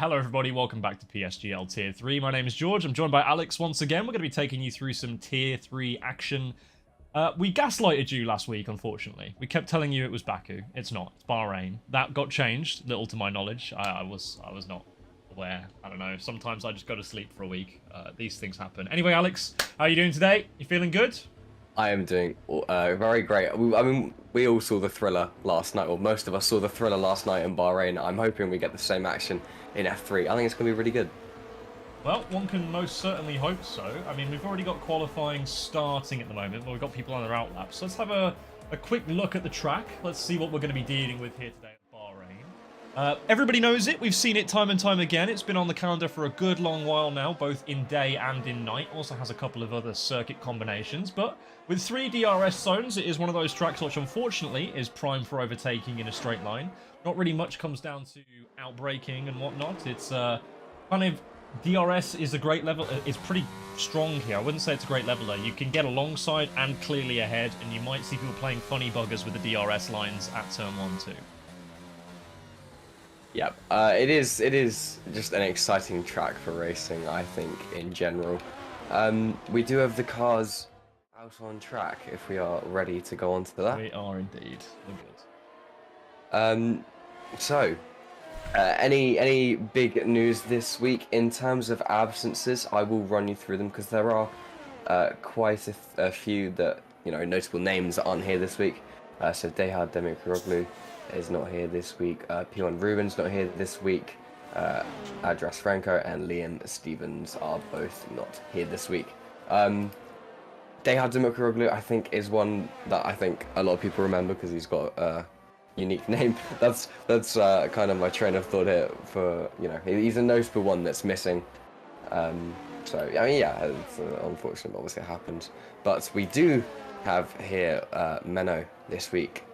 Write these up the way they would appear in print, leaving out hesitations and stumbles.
Hello everybody, welcome back to PSGL Tier 3. My name is George, I'm joined by Alex once again. We're going to be taking you through some Tier 3 action. We gaslighted you last week, unfortunately. We kept telling you it was Baku. It's not. It's Bahrain. That got changed, little to my knowledge. I was not aware. I don't know. Sometimes I just go to sleep for a week. These things happen. Anyway, Alex, how are you doing today? You feeling good? I am doing very great. We all saw the thriller last night, or most of us saw the thriller last night in Bahrain. I'm hoping we get the same action in F3. I think it's going to be really good. Well, one can most certainly hope so. I mean, we've already got qualifying starting at the moment, but we've got people on their outlap. So let's have a quick look at the track. Let's see what we're going to be dealing with here today at Bahrain. Everybody knows it. We've seen it time and time again. It's been on the calendar for a good long while now, both in day and in night. Also has a couple of other circuit combinations, but with 3 DRS zones, it is one of those tracks which unfortunately is prime for overtaking in a straight line. Not really much comes down to outbraking and whatnot. It's kind of DRS is a great level. It's pretty strong here. I wouldn't say it's a great leveler. You can get alongside and clearly ahead, and you might see people playing funny buggers with the DRS lines at turn 1 too. Yep, it is just an exciting track for racing, I think, in general. We do have the cars out on track if we are ready to go on to that. We are indeed. We're good. So, any big news this week in terms of absences? I will run you through them because there are quite a few that, you know, notable names that aren't here this week. So Dehad Demikuroglu is not here this week. P1 Rubin's not here this week. Adras Franco and Liam Stevens are both not here this week. Dehad Demikuroglu, I think, is one that I think a lot of people remember because he's got a unique name. That's kind of my train of thought here. For, you know, he's a notable one that's missing. So I mean, yeah, it's unfortunate, obviously it happened. But we do have here Menno this week.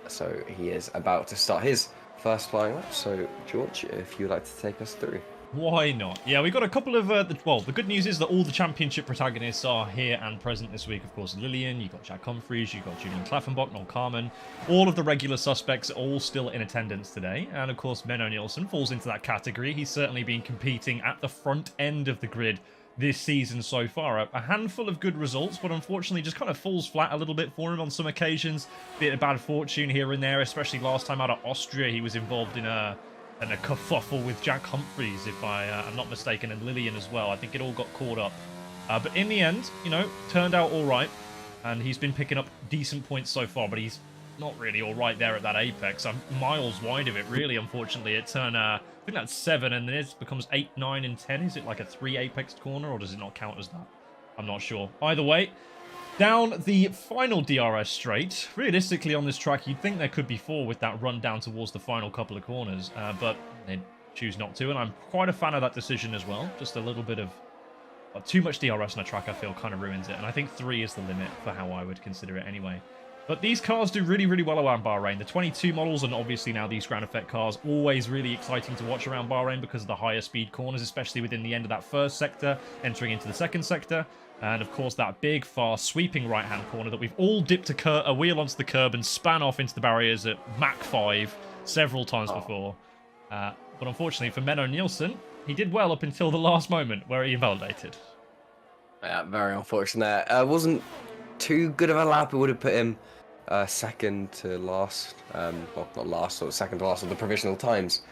So he is about to start his first flying lap. So George, if you'd like to take us through. Why not? Yeah, we've got a couple of, the good news is that all the championship protagonists are here and present this week. Of course, Lillian, you've got Jack Humphreys, you've got Julian Klaffenbach, Noel Carmen. All of the regular suspects are all still in attendance today. And of course, Menno Nielsen falls into that category. He's certainly been competing at the front end of the grid this season so far. A handful of good results, but unfortunately just kind of falls flat a little bit for him on some occasions. Bit of bad fortune here and there, especially last time out of Austria. He was involved in a kerfuffle with Jack Humphreys, if I'm not mistaken, and Lillian as well. I think it all got caught up. But in the end, you know, turned out all right. And he's been picking up decent points so far, but he's not really all right there at that apex. I'm miles wide of it, really, unfortunately. It turned, I think that's 7, and then it becomes 8, 9, and 10. Is it like a 3 apex corner, or does it not count as that? I'm not sure. Either way, down the final DRS straight. Realistically, on this track, you'd think there could be 4 with that run down towards the final couple of corners, but they choose not to, and I'm quite a fan of that decision as well. Just a little bit of too much DRS on a track, I feel, kind of ruins it, and I think 3 is the limit for how I would consider it anyway. But these cars do really, really well around Bahrain. The 22 models, and obviously now these ground effect cars, always really exciting to watch around Bahrain because of the higher speed corners, especially within the end of that first sector, entering into the second sector. And of course, that big, fast, sweeping right-hand corner that we've all dipped a wheel onto the curb and span off into the barriers at Mach 5 several times before. But unfortunately for Menno Nielsen, he did well up until the last moment where he invalidated. Yeah, very unfortunate. Wasn't too good of a lap. It would have put him second to last. Well, not last, or second to last of the provisional times.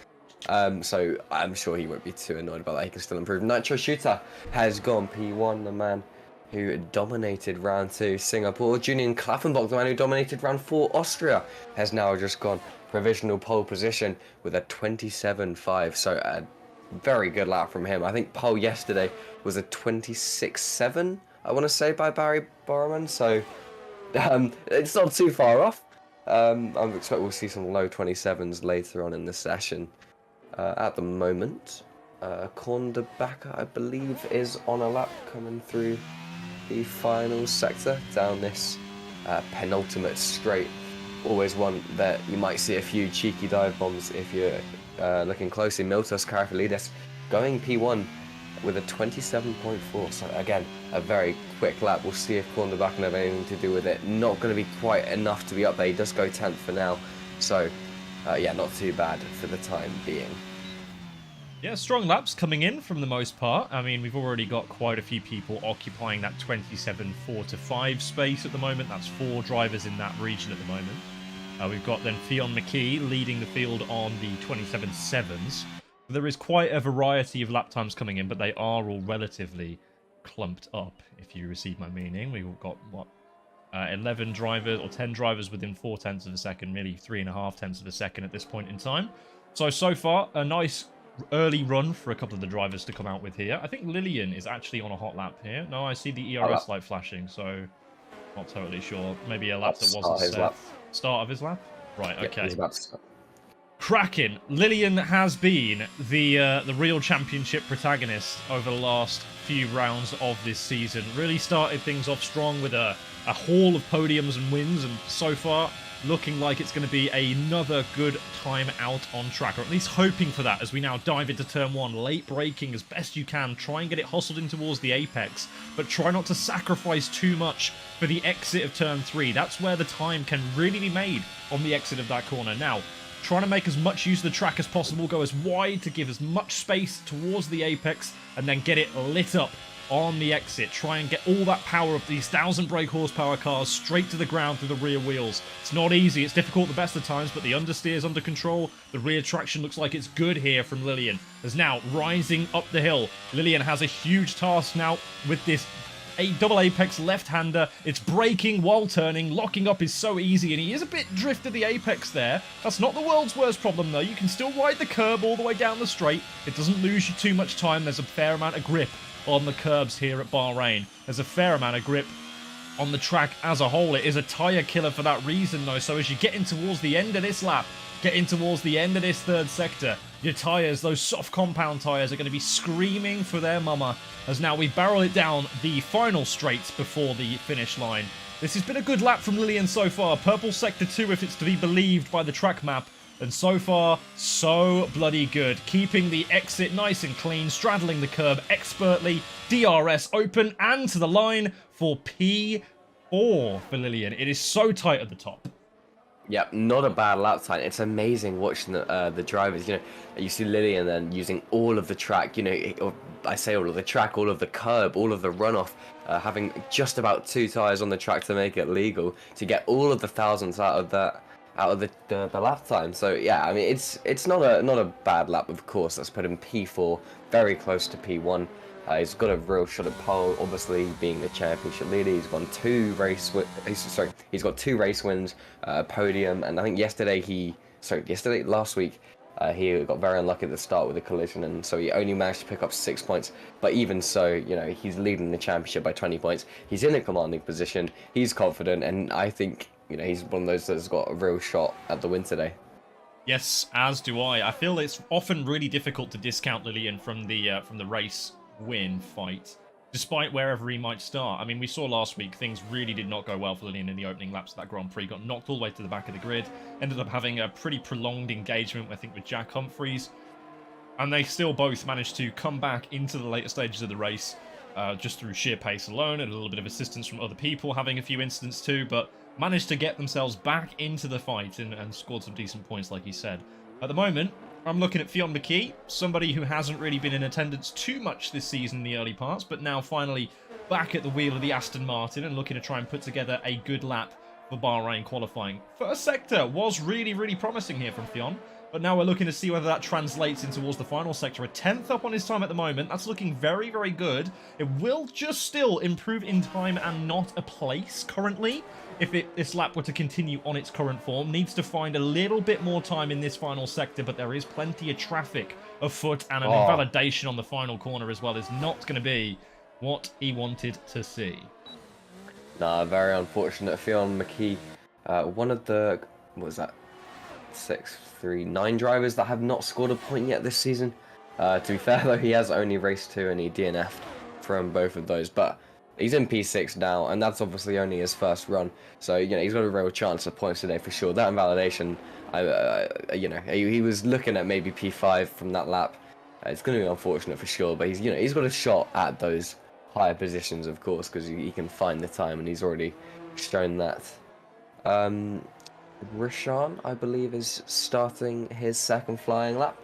So I'm sure he won't be too annoyed about that. He can still improve. Nitro Shooter has gone P1, the man who dominated round 2 Singapore. Julian Klaffenbach, the man who dominated round 4 Austria, has now just gone provisional pole position with a 27.5. So a very good lap from him. I think pole yesterday was a 26.7, I want to say, by Barry Borman. So it's not too far off. I expect we'll see some low 27s later on in the session. At the moment, Korndebacker, I believe, is on a lap coming through the final sector down this penultimate straight. Always one that you might see a few cheeky dive bombs if you're looking closely. Miltos Karafalidis going P1 with a 27.4. So again, a very quick lap. We'll see if Korndebacker can have anything to do with it. Not going to be quite enough to be up there. He does go 10th for now. So yeah, not too bad for the time being. Yeah, strong laps coming in from the most part. I mean, we've already got quite a few people occupying that 27.4 to 5 space at the moment. That's 4 drivers in that region at the moment. We've got then Fionn McKee leading the field on the 27.7s. There is quite a variety of lap times coming in, but they are all relatively clumped up, if you receive my meaning. We've got, what, 11 drivers or 10 drivers within 4 tenths of a second, nearly 3.5 tenths of a second at this point in time. So far, a nice early run for a couple of the drivers to come out with here. I think Lillian is actually on a hot lap here. No, I see the ERS light flashing, so not totally sure. Maybe a lap that wasn't set. Start of his lap? Right, okay. He's about to start. Cracking. Lillian has been the real championship protagonist over the last few rounds of this season. Really started things off strong with a haul of podiums and wins, and so far looking like it's going to be another good time out on track, or at least hoping for that as we now dive into turn 1. Late braking as best you can, try and get it hustled in towards the apex, but try not to sacrifice too much for the exit of turn 3. That's where the time can really be made on the exit of that corner. Now, trying to make as much use of the track as possible, go as wide to give as much space towards the apex, and then get it lit up on the exit. Try and get all that power of these 1,000 brake horsepower cars straight to the ground through the rear wheels. It's not easy, it's difficult the best of times, but the understeer is under control. The rear traction looks like it's good here from Lillian. As now rising up the hill, Lillian has a huge task now with this double apex left-hander. It's braking while turning. Locking up is so easy, and he is a bit drift at the apex there. That's not the world's worst problem, though. You can still ride the curb all the way down the straight. It doesn't lose you too much time. There's a fair amount of grip on the curbs here at Bahrain. There's a fair amount of grip on the track as a whole. It is a tyre killer for that reason, though. So as you get in towards the end of this lap, get in towards the end of this third sector, your tyres, those soft compound tyres, are going to be screaming for their mama as now we barrel it down the final straights before the finish line. This has been a good lap from Lillian so far. Purple Sector 2, if it's to be believed by the track map. And so far, so bloody good. Keeping the exit nice and clean, straddling the curb expertly. DRS open and to the line for P4 for Lillian. It is so tight at the top. Yep, not a bad lap time. It's amazing watching the drivers. You know, you see Lillian then using all of the track. You know, I say all of the track, all of the curb, all of the runoff, having just about 2 tyres on the track to make it legal to get all of the thousands out of the lap time. So yeah, I mean it's not a bad lap, of course. Let's put him P4, very close to P1. He's got a real shot at pole, obviously being the championship leader. He's got 2 race wins, a podium, and I think last week, he got very unlucky at the start with a collision, and so he only managed to pick up 6 points. But even so, you know, he's leading the championship by 20 points. He's in a commanding position. He's confident, and I think, you know, he's one of those that's got a real shot at the win today. Yes, as do I. I feel it's often really difficult to discount Lillian from the race win fight, despite wherever he might start. I mean, we saw last week things really did not go well for Lillian in the opening laps of that Grand Prix. Got knocked all the way to the back of the grid. Ended up having a pretty prolonged engagement, I think, with Jack Humphreys. And they still both managed to come back into the later stages of the race just through sheer pace alone and a little bit of assistance from other people having a few incidents too, but managed to get themselves back into the fight and scored some decent points, like you said. At the moment, I'm looking at Fionn McKee, somebody who hasn't really been in attendance too much this season in the early parts, but now finally back at the wheel of the Aston Martin and looking to try and put together a good lap for Bahrain qualifying. First sector was really, really promising here from Fionn, but now we're looking to see whether that translates in towards the final sector. A 10th up on his time at the moment. That's looking very, very good. It will just still improve in time and not a place currently. If this lap were to continue on its current form, needs to find a little bit more time in this final sector, but there is plenty of traffic afoot, and an invalidation on the final corner as well is not going to be what he wanted to see. Nah, very unfortunate. Fionn McKee, one of the, what was that, 9 drivers that have not scored a point yet this season. To be fair though, he has only raced 2 and he DNF'd from both of those, but he's in P6 now, and that's obviously only his first run. So, you know, he's got a real chance of points today for sure. That invalidation, you know, he was looking at maybe P5 from that lap. It's going to be unfortunate for sure, but he's got a shot at those higher positions, of course, because he can find the time, and he's already shown that. Rishan, I believe, is starting his second flying lap.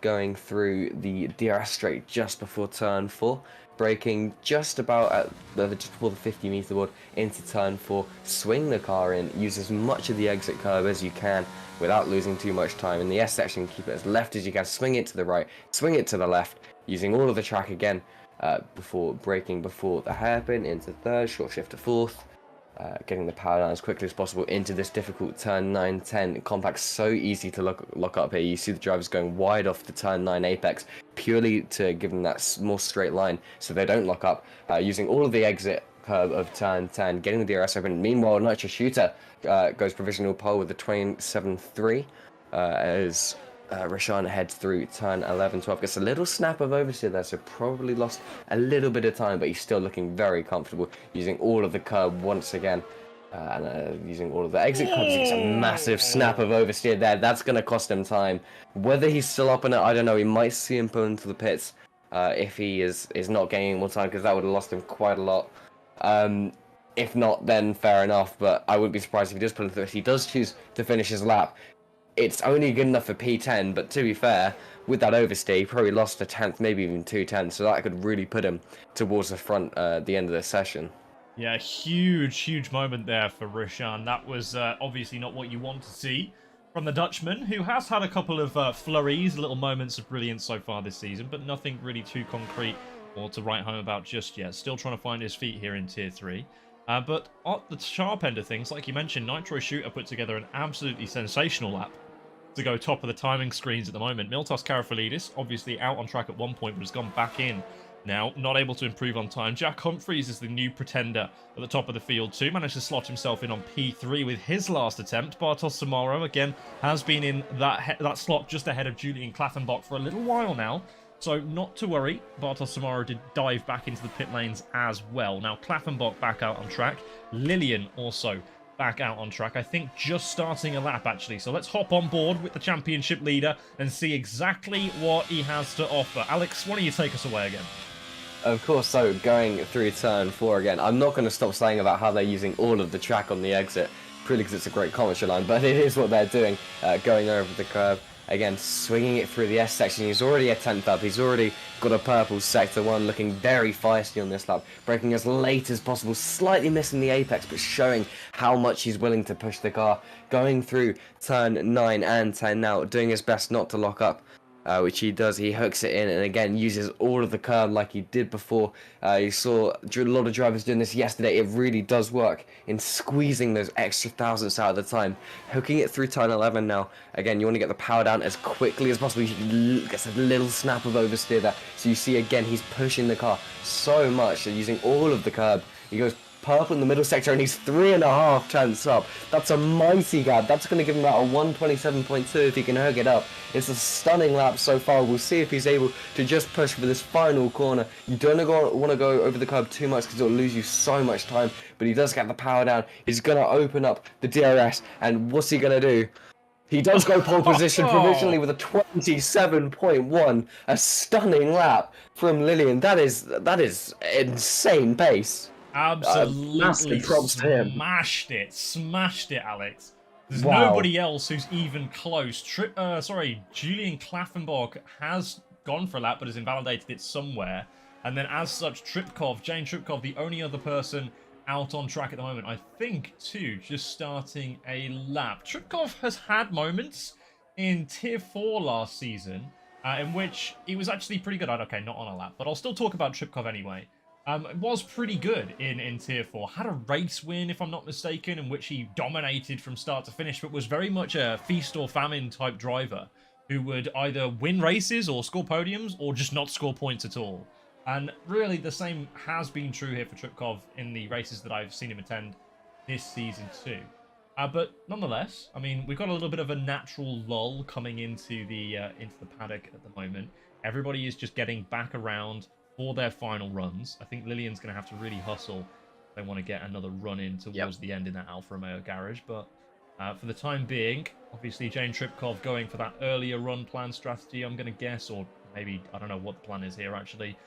going through the DRS straight just before turn 4, braking just about at just before the 50-meter board into turn 4, swing the car in, use as much of the exit curve as you can without losing too much time. In the S section, keep it as left as you can, swing it to the right, swing it to the left, using all of the track again before braking before the hairpin into third, short shift to fourth. Getting the power down as quickly as possible into this difficult turn 9, 10 compact. So easy to lock up here. You see the drivers going wide off the turn 9 apex purely to give them that more straight line so they don't lock up, using all of the exit curve of turn 10, getting the DRS open. Meanwhile, Nitro Shooter goes provisional pole with the 27.3 as Rashan heads through turn 11, 12, gets a little snap of oversteer there, so probably lost a little bit of time, but he's still looking very comfortable, using all of the curb once again, and using all of the exit curbs. He gets a massive snap of oversteer there. That's going to cost him time. Whether he's still up on it, I don't know. We might see him pull into the pits if he is not gaining more time, because that would have lost him quite a lot. If not, then fair enough, but I wouldn't be surprised if he does pull into it. If he does choose to finish his lap, it's only good enough for P10, but to be fair, with that oversteer, he probably lost a tenth, maybe even 2/10, so that could really put him towards the front at the end of the session. Yeah, huge moment there for Rishan. That was obviously not what you want to see from the Dutchman, who has had a couple of flurries, little moments of brilliance so far this season, but nothing really too concrete or to write home about just yet. Still trying to find his feet here in Tier 3. But at the sharp end of things, like you mentioned, Nitro Shooter put together an absolutely sensational lap to go top of the timing screens at the moment. Miltos Karafalidis, obviously out on track at one point, but has gone back in now, not able to improve on time. Jack Humphreys is the new pretender at the top of the field too, managed to slot himself in on P3 with his last attempt. Bartosz Samaro, again, has been in that slot just ahead of Julian Klaffenbach for a little while now. So not to worry, Bartosz Samaro did dive back into the pit lanes as well. Now Klaffenbach back out on track. Lillian also back out on track. I think just starting a lap, actually. So let's hop on board with the championship leader and see exactly what he has to offer. Alex, why don't you take us away again? Of course, so going through turn 4 again, I'm not going to stop saying about how they're using all of the track on the exit, purely because it's a great commentary line, but it is what they're doing, going over the curve. Again, swinging it through the S section. He's already a 10th up. He's already got a purple sector 1, looking very feisty on this lap. Braking as late as possible, slightly missing the apex, but showing how much he's willing to push the car. Going through turn 9 and 10 now, doing his best not to lock up. Which he does. He hooks it in and again uses all of the curb like he did before. You saw a lot of drivers doing this yesterday. It really does work in squeezing those extra thousandths out of the time. Hooking it through turn 11 now. Again, you want to get the power down as quickly as possible. He gets a little snap of oversteer there. So you see again, he's pushing the car so much. They're using all of the curb. He goes purple in the middle sector and he's 3.5 tenths up. That's a mighty gap. That's going to give him about a 127.2 if he can hook it up. It's a stunning lap so far. We'll see if he's able to just push for this final corner. You don't want to go over the curb too much because it'll lose you so much time, but he does get the power down. He's going to open up the DRS, and what's he going to do? He does go pole position provisionally with a 27.1, a stunning lap from Lillian. That is insane pace. Absolutely props to him. Smashed it, Alex. There's Wow. nobody else who's even close. Julian Klaffenbach has gone for a lap, but has invalidated it somewhere. And then as such, Jane Tripkov, the only other person out on track at the moment, I think, too, just starting a lap. Tripkov has had moments in Tier 4 last season, in which he was actually pretty good. Okay, not on a lap, but I'll still talk about Tripkov anyway. It was pretty good in Tier 4. Had a race win, if I'm not mistaken, in which he dominated from start to finish, but was very much a feast or famine type driver who would either win races or score podiums or just not score points at all. And really, the same has been true here for Tripkov in the races that I've seen him attend this season too. But nonetheless, I mean, we've got a little bit of a natural lull coming into the paddock at the moment. Everybody is just getting back around for their final runs. I think Lillian's going to have to really hustle if they want to get another run in towards the end in that Alfa Romeo garage. But for the time being, obviously Jane Tripkov going for that earlier run plan strategy, I'm going to guess, or maybe, I don't know what the plan is here actually.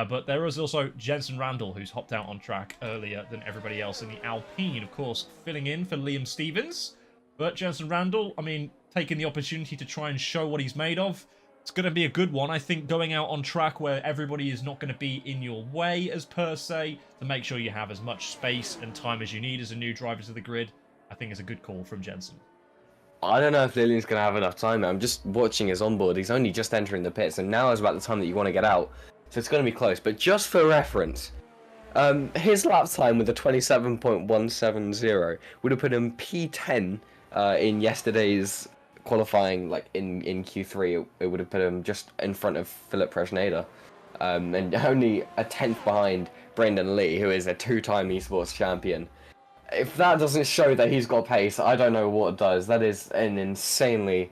But there is also Jensen Randall, who's hopped out on track earlier than everybody else in the Alpine, of course, filling in for Liam Stevens. But Jensen Randall, I mean, taking the opportunity to try and show what he's made of. It's going to be a good one. I think going out on track where everybody is not going to be in your way as per se, to make sure you have as much space and time as you need as a new driver to the grid, I think is a good call from Jensen. I don't know if Lillian's going to have enough time. I'm just watching his onboard. He's only just entering the pits, and now is about the time that you want to get out. So it's going to be close. But just for reference, his lap time with a 27.170 would have put him P10 in yesterday's qualifying, like in Q3. It would have put him just in front of Philip Presneda, and only a tenth behind Brendan Lee, who is a two-time esports champion. If that doesn't show that he's got pace, I don't know what does. That is an insanely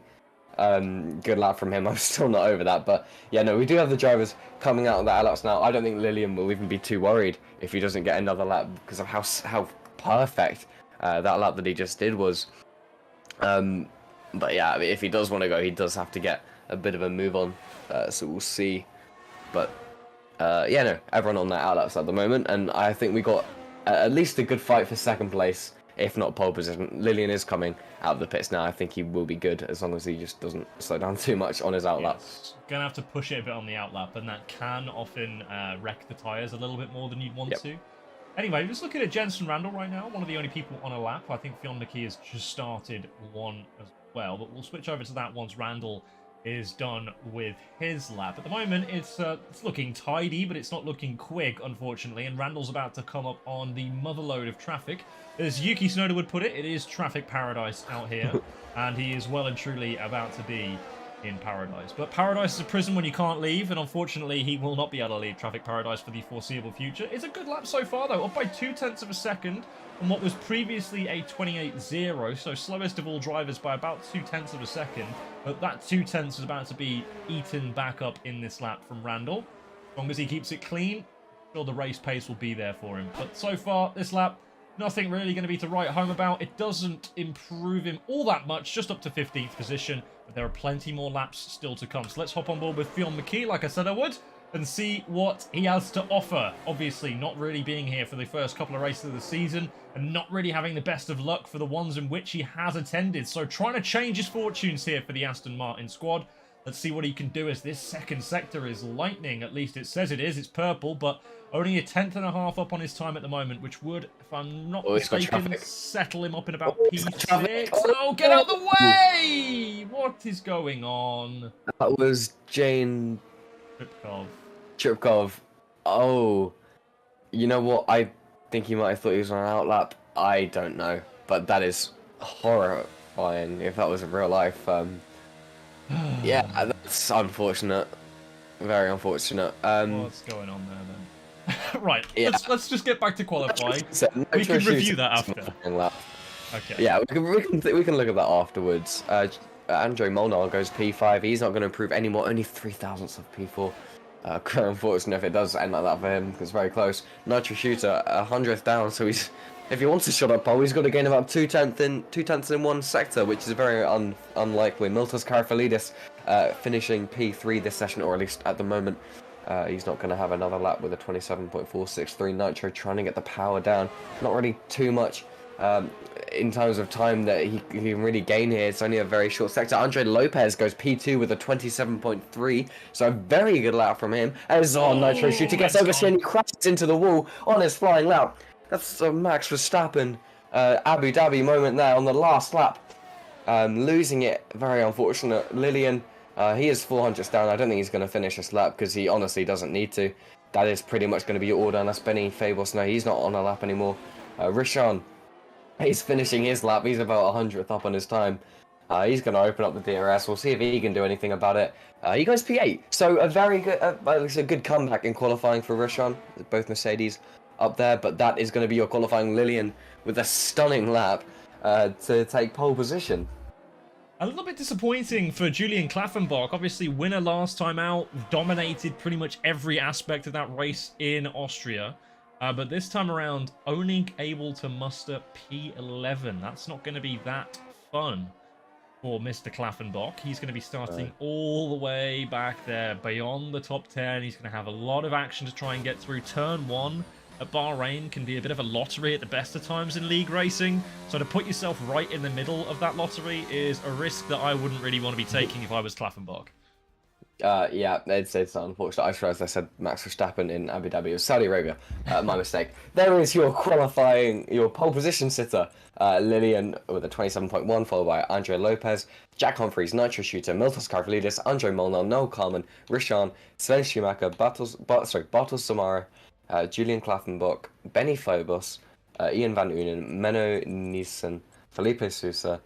good lap from him. I'm still not over that, but yeah, no, we do have the drivers coming out of the laps now. I don't think Lillian will even be too worried if he doesn't get another lap because of how perfect that lap that he just did was. But yeah, I mean, if he does want to go, he does have to get a bit of a move on. So we'll see. But yeah, no, everyone on their outlaps at the moment, and I think we got at least a good fight for second place, if not pole position. Lillian is coming out of the pits now. I think he will be good as long as he just doesn't slow down too much on his outlap. Yes. Gonna have to push it a bit on the outlap, and that can often wreck the tyres a little bit more than you'd want to. Anyway, just looking at Jensen Randall right now, one of the only people on a lap. I think Fionn McKee has just started one as well, but we'll switch over to that once Randall is done with his lap. At the moment, it's looking tidy, but it's not looking quick, unfortunately, and Randall's about to come up on the motherload of traffic. As Yuki Tsunoda would put it, it is traffic paradise out here, and he is well and truly about to be in paradise. But paradise is a prison when you can't leave, and unfortunately, he will not be able to leave traffic paradise for the foreseeable future. It's a good lap so far, though, up by 0.2 of a second on what was previously a 28.0, so slowest of all drivers by about 0.2 of a second. But that 0.2 is about to be eaten back up in this lap from Randall. As long as he keeps it clean, I'm sure the race pace will be there for him. But so far, this lap, nothing really going to be to write home about. It doesn't improve him all that much, just up to 15th position. But there are plenty more laps still to come. So let's hop on board with Fionn McKee, like I said I would, and see what he has to offer. Obviously, not really being here for the first couple of races of the season, and not really having the best of luck for the ones in which he has attended. So trying to change his fortunes here for the Aston Martin squad. Let's see what he can do, as this second sector is lightning. At least it says it is. It's purple, but only a 10.5 up on his time at the moment, which would, if I'm not mistaken, settle him up in about P6. Oh, get out of the way! What is going on? That was Jane Tripkov. Oh, you know what? I think he might have thought he was on an outlap. I don't know, but that is horrifying if that was in real life. Yeah, that's unfortunate. Very unfortunate. What's going on there then? Right, yeah. let's just get back to qualifying. We can review that after. Okay. Yeah, we can look at that afterwards. Andrei Molnar goes P5. He's not going to improve anymore. Only 0.003 of P4. Quite unfortunate if it does end like that for him, because it's very close. Nitro Shooter, 100th down, so he's, if he wants to shut up pole, he's got to gain about 2/10 in one sector, which is very unlikely. Miltos Karafalidis finishing P3 this session, or at least at the moment. He's not going to have another lap with a 27.463 Nitro, trying to get the power down. Not really too much in terms of time that he can really gain here. It's only a very short sector. Andre Lopez goes P2 with a 27.3, so a very good lap from him. As Nitro Shooter gets over and crashes into the wall on his flying lap. That's a Max Verstappen Abu Dhabi moment there on the last lap. Losing it, very unfortunate. Lillian, he is 400th down. I don't think he's going to finish this lap because he honestly doesn't need to. That is pretty much going to be all done. That's Benny Fabos. No, he's not on a lap anymore. Rishan, he's finishing his lap. He's about 100th up on his time. He's going to open up the DRS. We'll see if he can do anything about it. He goes P8. So a very good, it's a good comeback in qualifying for Rishan. Both Mercedes up there, but that is going to be your qualifying. Lillian with a stunning lap to take pole position. A little bit disappointing for Julian Klaffenbach. Obviously, winner last time out, dominated pretty much every aspect of that race in Austria. But this time around, only able to muster P11. That's not going to be that fun for Mr. Klaffenbach. He's going to be starting all the way back there, beyond the top 10. He's going to have a lot of action to try and get through. Turn 1 at Bahrain can be a bit of a lottery at the best of times in league racing. So to put yourself right in the middle of that lottery is a risk that I wouldn't really want to be taking if I was Klaffenbach. Yeah, it's unfortunate. I realized I said Max Verstappen in Abu Dhabi. It was Saudi Arabia. My mistake. There is your your pole position sitter, Lillian with a 27.1, followed by Andrea Lopez, Jack Humphries, Nitro Shooter, Miltos Kavlidis, Andre Molnar, Noel Carmen, Rishan, Sven Schumacher, Bartos Samara, Julian Klaffenbach, Benny Phobos, Ian Van Unen, Menno Nielsen, Felipe Sousa,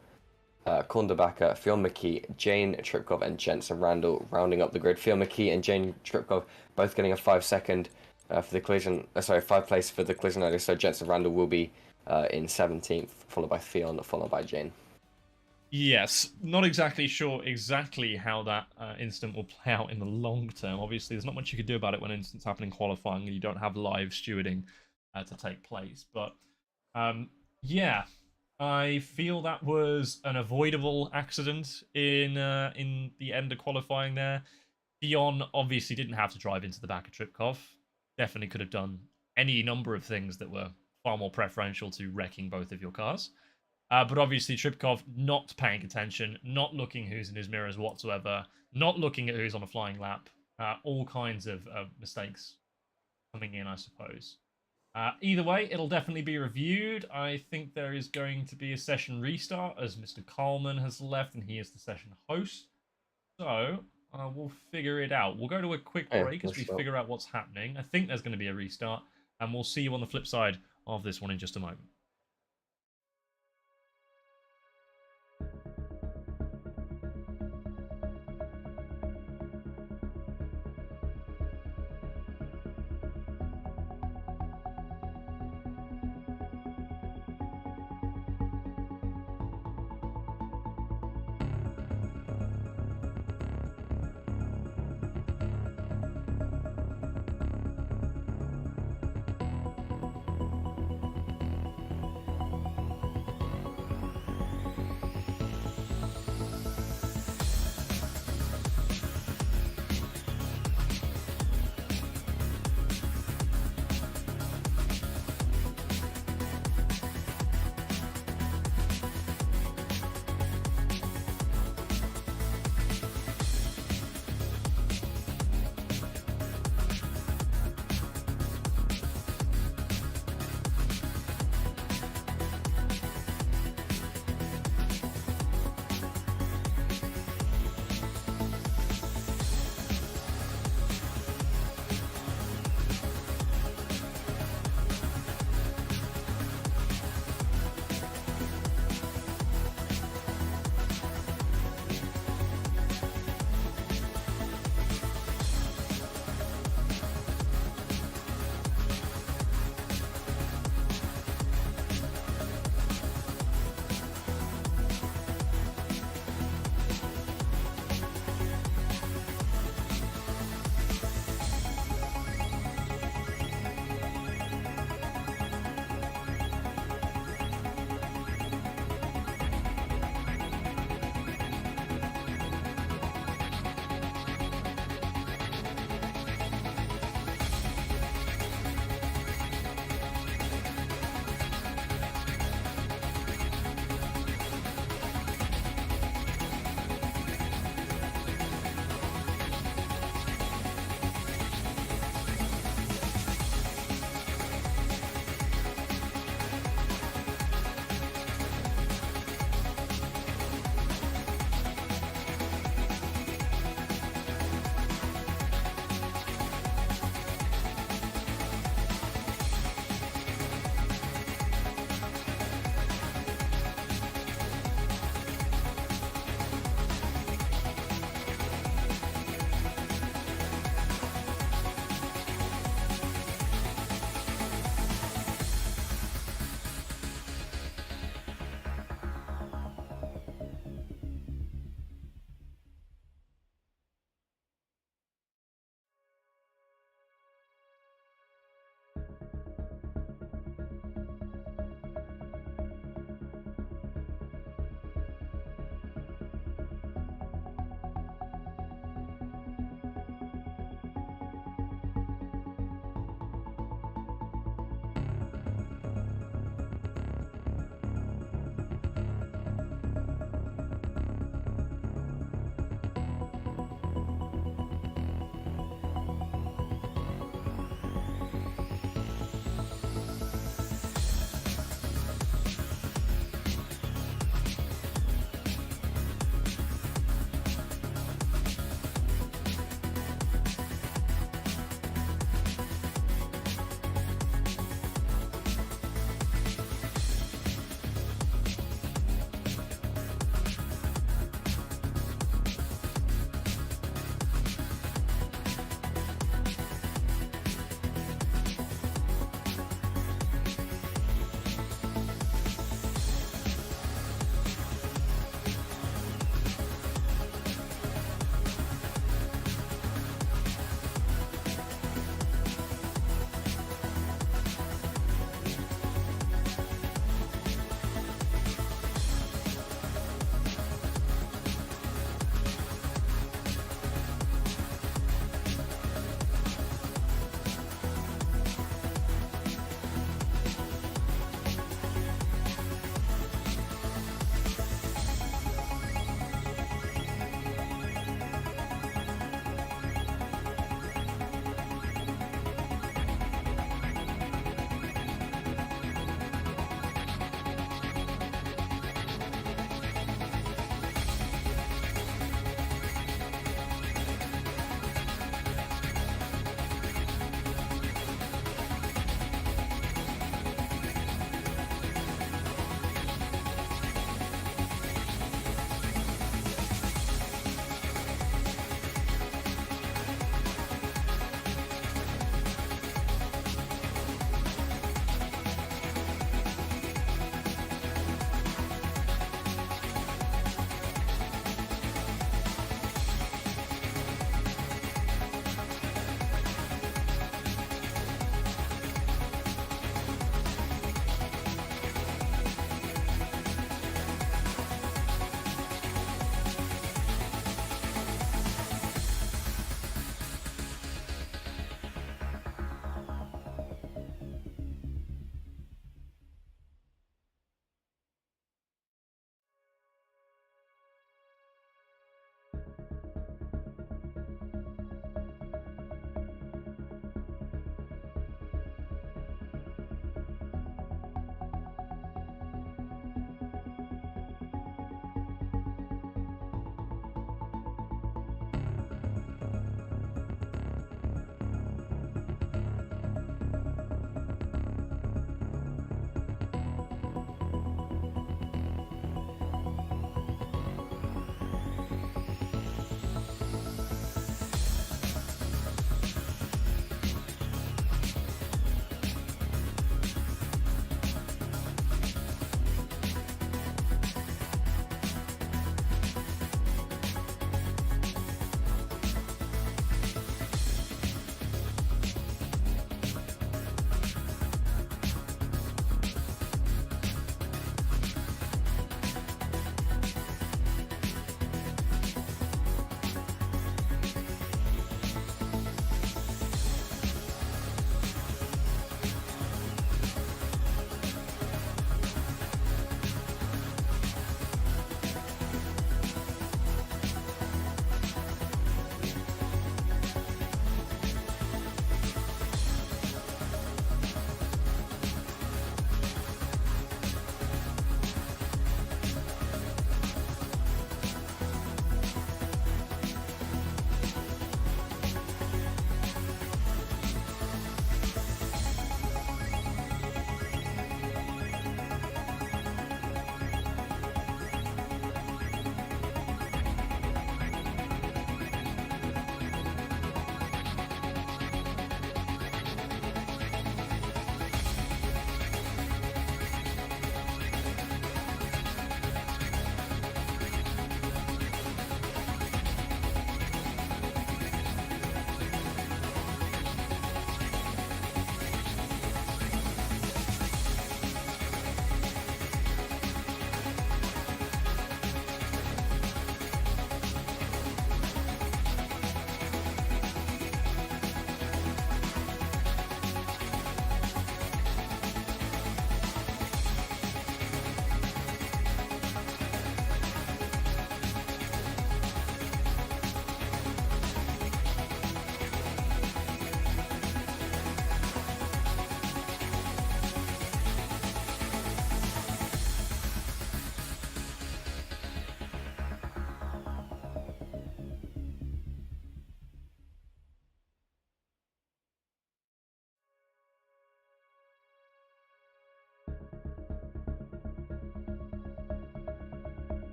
Corn Phil McKee, Jane Tripkov, and Jensen Randall rounding up the grid. Phil McKee and Jane Tripkov both getting a 5-second for the collision. Sorry, 5th place for the collision earlier. So Jensen Randall will be in 17th, followed by Theon, followed by Jane. Yes, not exactly sure how that incident will play out in the long term. Obviously, there's not much you can do about it when incidents happen in qualifying and you don't have live stewarding to take place. But yeah, I feel that was an avoidable accident in the end of qualifying there. Dion obviously didn't have to drive into the back of Tripkov. Definitely could have done any number of things that were far more preferential to wrecking both of your cars. But obviously Tripkov not paying attention, not looking who's in his mirrors whatsoever, not looking at who's on a flying lap. All kinds of mistakes coming in, I suppose. Either way, it'll definitely be reviewed. I think there is going to be a session restart as Mr. Coleman has left and he is the session host. So we'll figure it out. We'll go to a quick break as we figure out what's happening. I think there's going to be a restart, and we'll see you on the flip side of this one in just a moment.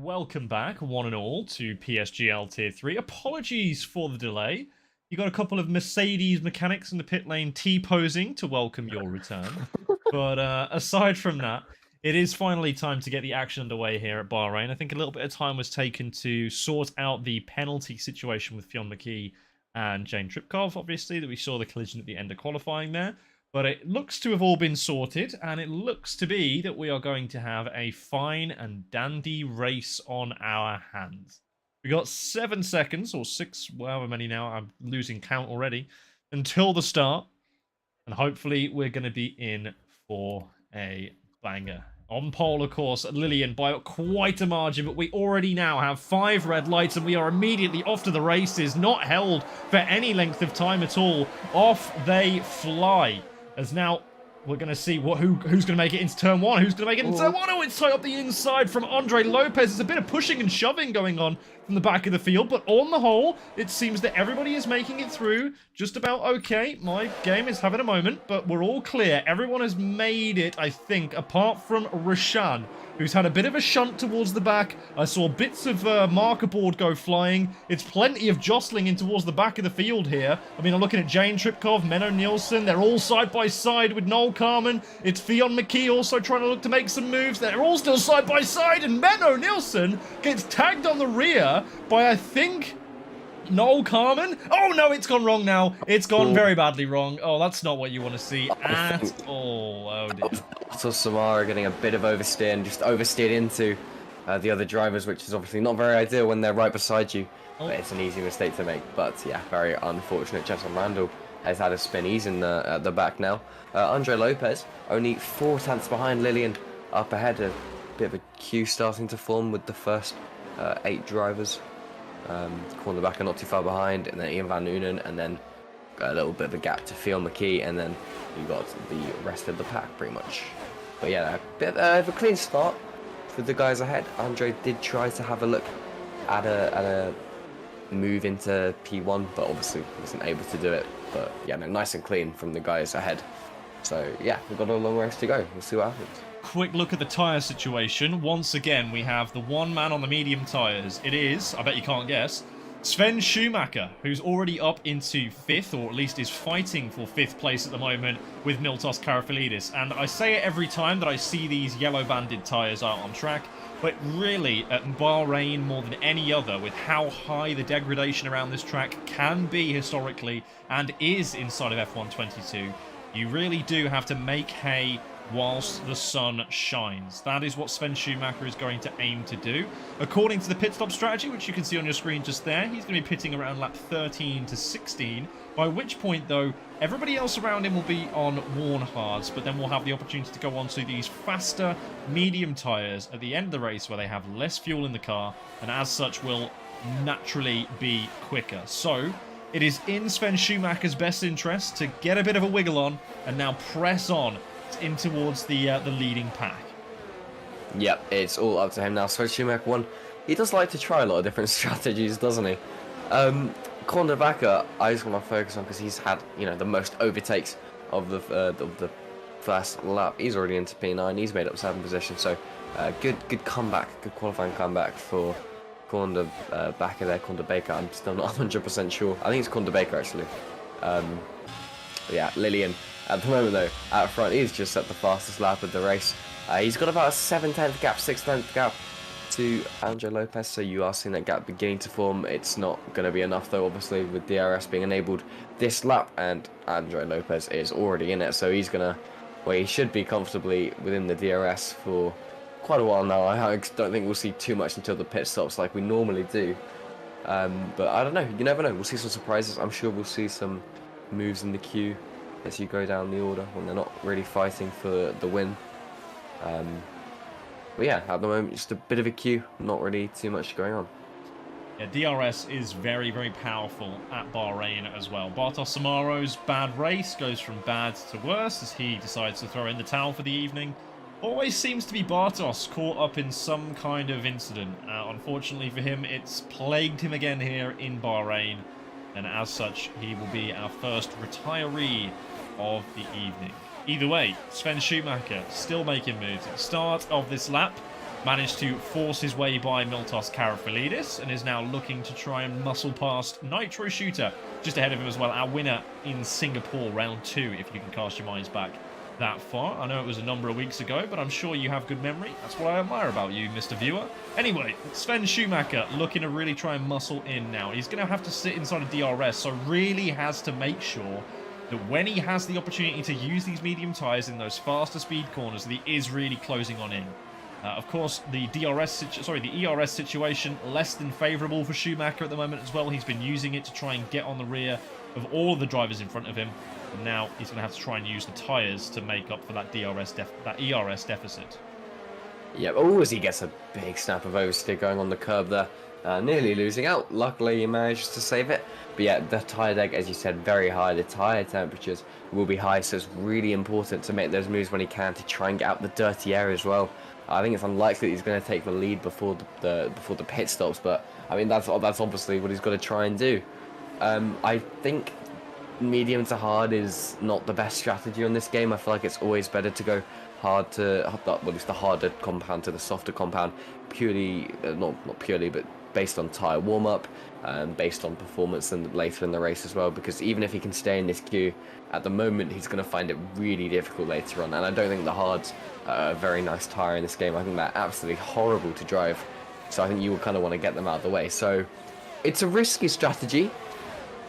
welcome back, one and all, to PSGL Tier 3. Apologies for the delay. You got a couple of Mercedes mechanics in the pit lane T-posing to welcome your return. But aside from that, it is finally time to get the action underway here at Bahrain. I think a little bit of time was taken to sort out the penalty situation with Fionn McKee and Jane Tripkov, obviously, that we saw the collision at the end of qualifying there. But it looks to have all been sorted, and it looks to be that we are going to have a fine and dandy race on our hands. We got 7 seconds, or 6, however many now, I'm losing count already, until the start. And hopefully we're going to be in for a banger. On pole, of course, Lillian by quite a margin, but we already now have 5 red lights and we are immediately off to the races, not held for any length of time at all. Off they fly. As now we're going to see who's going to make it into turn 1, who's going to make it into turn 1. Oh, it's tight up the inside from Andre Lopez. There's a bit of pushing and shoving going on from the back of the field, but on the whole, it seems that everybody is making it through just about okay. My game is having a moment, but we're all clear. Everyone has made it, I think, apart from Rashan, who's had a bit of a shunt towards the back. I saw bits of marker board go flying. It's plenty of jostling in towards the back of the field here. I mean, I'm looking at Jane Tripkov, Menno Nielsen. They're all side by side with Noel Carmen. It's Fionn McKee also trying to look to make some moves. They're all still side by side, and Menno Nielsen gets tagged on the rear by, I think, Noel Carmen. Oh, no, it's gone wrong now. It's gone very badly wrong. Oh, that's not what you want to see at all. Oh, dear. So Samara getting a bit of oversteer and just oversteered into the other drivers, which is obviously not very ideal when they're right beside you. But it's an easy mistake to make. But yeah, very unfortunate. Jason Randall has had a spin. He's in at the back now. Andre Lopez only 4 tenths behind Lillian, up ahead. A bit of a queue starting to form with the first 8 drivers. Cornerback are not too far behind, and then Ian Van Noonen, and then a little bit of a gap to Fionn McKee, and then you got the rest of the pack pretty much. But yeah, a bit of a clean start for the guys ahead. Andre did try to have a look at a move into P1, but obviously wasn't able to do it. But yeah, no, nice and clean from the guys ahead. So yeah, we've got a long race to go. We'll see what happens. Quick look at the tyre situation. Once again, we have the one man on the medium tyres. It is, I bet you can't guess, Sven Schumacher, who's already up into 5th, or at least is fighting for 5th place at the moment with Miltos Karafilidis. And I say it every time that I see these yellow banded tyres out on track, but really at Bahrain more than any other, with how high the degradation around this track can be historically and is inside of F1 22, you really do have to make hay whilst the sun shines. That is what Sven Schumacher is going to aim to do. According to the pit stop strategy, which you can see on your screen just there, he's going to be pitting around lap 13 to 16, by which point, though, everybody else around him will be on worn hards, but then we'll have the opportunity to go on to these faster medium tyres at the end of the race where they have less fuel in the car, and as such will naturally be quicker. So it is in Sven Schumacher's best interest to get a bit of a wiggle on and now press on in towards the leading pack. Yep, it's all up to him now. So Schumacher won. He does like to try a lot of different strategies, doesn't he? Cornerbacker, I just want to focus on because he's had, you know, the most overtakes of the first lap. He's already into P9. He's made up 7 positions. So good comeback, good qualifying comeback for Cornerbacker there, Cornerbaker. I'm still not 100% sure. I think it's Cornerbaker actually. Yeah, Lillian. At the moment, though, out front, he's just at the fastest lap of the race. He's got about a 7/10 gap, 6/10 gap to Andre Lopez, so you are seeing that gap beginning to form. It's not going to be enough, though, obviously, with DRS being enabled this lap, and Andre Lopez is already in it, so he's going to, well, he should be comfortably within the DRS for quite a while now. I don't think we'll see too much until the pit stops like we normally do. But I don't know, you never know. We'll see some surprises. I'm sure we'll see some moves in the queue as you go down the order when they're not really fighting for the win. But yeah, at the moment, just a bit of a queue, not really too much going on. Yeah, DRS is very, very powerful at Bahrain as well. Bartosz Samaro's bad race goes from bad to worse as he decides to throw in the towel for the evening. Always seems to be Bartosz caught up in some kind of incident. Unfortunately for him, it's plagued him again here in Bahrain. And as such, he will be our first retiree of the evening. Either way, Sven Schumacher still making moves. At the start of this lap, managed to force his way by Miltos Karafalidis and is now looking to try and muscle past Nitro Shooter just ahead of him as well, our winner in Singapore round 2, if you can cast your minds back that far. I know it was a number of weeks ago, but I'm sure you have good memory. That's what I admire about you, Mr. Viewer. Anyway, Sven Schumacher looking to really try and muscle in now. He's going to have to sit inside of DRS, so really has to make sure that when he has the opportunity to use these medium tyres in those faster speed corners, that he is really closing on in. Of course, the ERS situation, less than favourable for Schumacher at the moment as well. He's been using it to try and get on the rear of all of the drivers in front of him. And now he's going to have to try and use the tyres to make up for that ERS deficit. Yeah, oh, as he gets a big snap of oversteer going on the curb there. Nearly losing out. Luckily, he managed to save it. But yeah, the tyre deck, as you said, very high. The tyre temperatures will be high, so it's really important to make those moves when he can to try and get out the dirty air as well. I think it's unlikely that he's going to take the lead before the pit stops, but I mean that's obviously what he's got to try and do. I think medium to hard is not the best strategy on this game. I feel like it's always better to go hard to, well, it's the harder compound to the softer compound, purely not purely, but based on tyre warm up, based on performance and later in the race as well. Because even if he can stay in this queue at the moment, he's going to find it really difficult later on. And I don't think the hards are a very nice tyre in this game. I think they're absolutely horrible to drive. So I think you will kind of want to get them out of the way. So it's a risky strategy.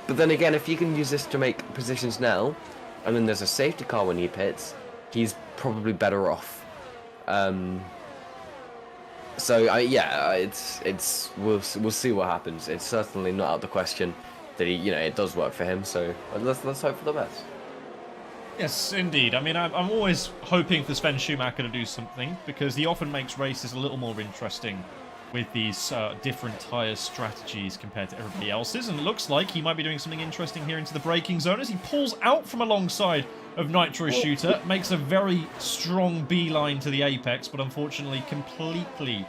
But then again, if you can use this to make positions now, and then there's a safety car when he pits, he's probably better off. We'll see what happens. It's certainly not out of the question that it does work for him. So let's hope for the best. Yes, indeed. I mean, I'm always hoping for Sven Schumacher to do something, because he often makes races a little more interesting with these different tyre strategies compared to everybody else's. And it looks like he might be doing something interesting here into the braking zone as he pulls out from alongside of Nitro Shooter, makes a very strong beeline to the apex, but unfortunately completely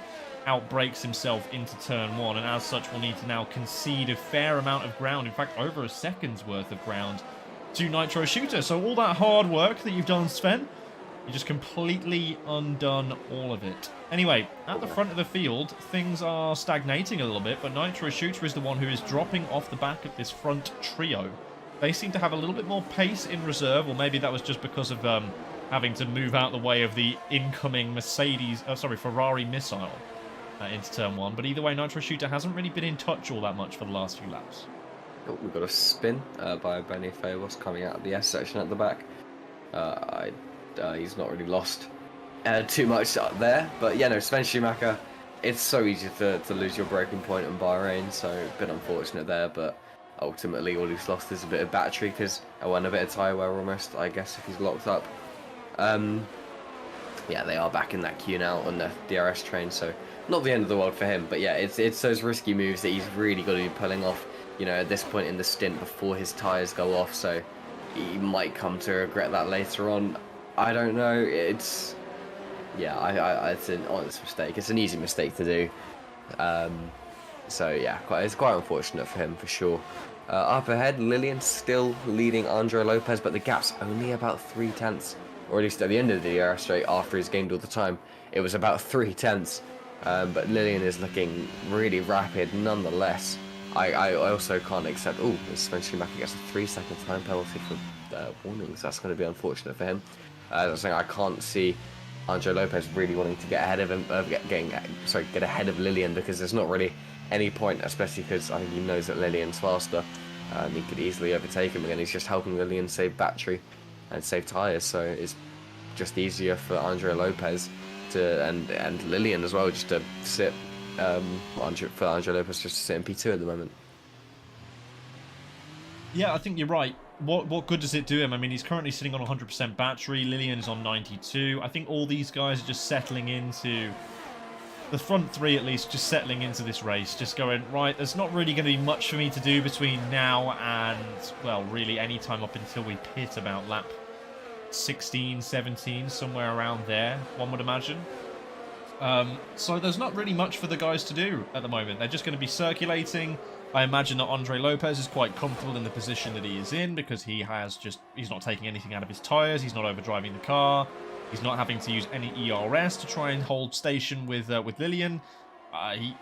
outbrakes himself into turn 1, and as such will need to now concede a fair amount of ground, in fact over a second's worth of ground, to Nitro Shooter. So all that hard work that you've done, Sven, you just completely undone all of it. Anyway, at the front of the field, things are stagnating a little bit, but Nitro Shooter is the one who is dropping off the back of this front trio. They seem to have a little bit more pace in reserve, or maybe that was just because of having to move out the way of the incoming Ferrari missile into turn 1. But either way, Nitro Shooter hasn't really been in touch all that much for the last few laps. Oh, we've got a spin by Benny Fabos coming out of the S section at the back. He's not really lost too much there, but yeah, no, Sven Schumacher, it's so easy to lose your breaking point in Bahrain, so a bit unfortunate there, but ultimately all he's lost is a bit of battery, because I won a bit of tyre wear almost, I guess, if he's locked up. Yeah, they are back in that queue now on the DRS train, so not the end of the world for him, but yeah, it's those risky moves that he's really got to be pulling off, at this point in the stint before his tyres go off, so he might come to regret that later on. I don't know, it's an honest mistake. It's an easy mistake to do. So yeah, it's quite unfortunate for him for sure. Up ahead, Lillian still leading Andre Lopez, but the gap's only about 0.3, or at least at the end of the DRS straight after he's gained all the time, it was about 0.3. But Lillian is looking really rapid nonetheless. I also can't accept. Oh, Sven Schumacher gets a 3-second time penalty for warnings. That's going to be unfortunate for him. As I was saying, I can't see Andre Lopez really wanting to get ahead of him, get ahead of Lillian, because there's not really any point, especially because I think he knows that Lillian's faster. He could easily overtake him, and he's just helping Lillian save battery and save tyres. So it's just easier for Andre Lopez and Lillian as well, just to sit. For Andre Lopez just to sit in P2 at the moment. Yeah, I think you're right. What good does it do him? I mean, he's currently sitting on 100% battery. Lillian is on 92. I think all these guys are just settling into the front three, at least, just settling into this race, just going, right, there's not really going to be much for me to do between now and, well, really any time up until we pit about lap 16, 17, somewhere around there, one would imagine. So there's not really much for the guys to do at the moment. They're just going to be circulating. I imagine that Andre Lopez is quite comfortable in the position that he is in, because he's not taking anything out of his tyres, he's not overdriving the car. He's not having to use any ERS to try and hold station with Lillian.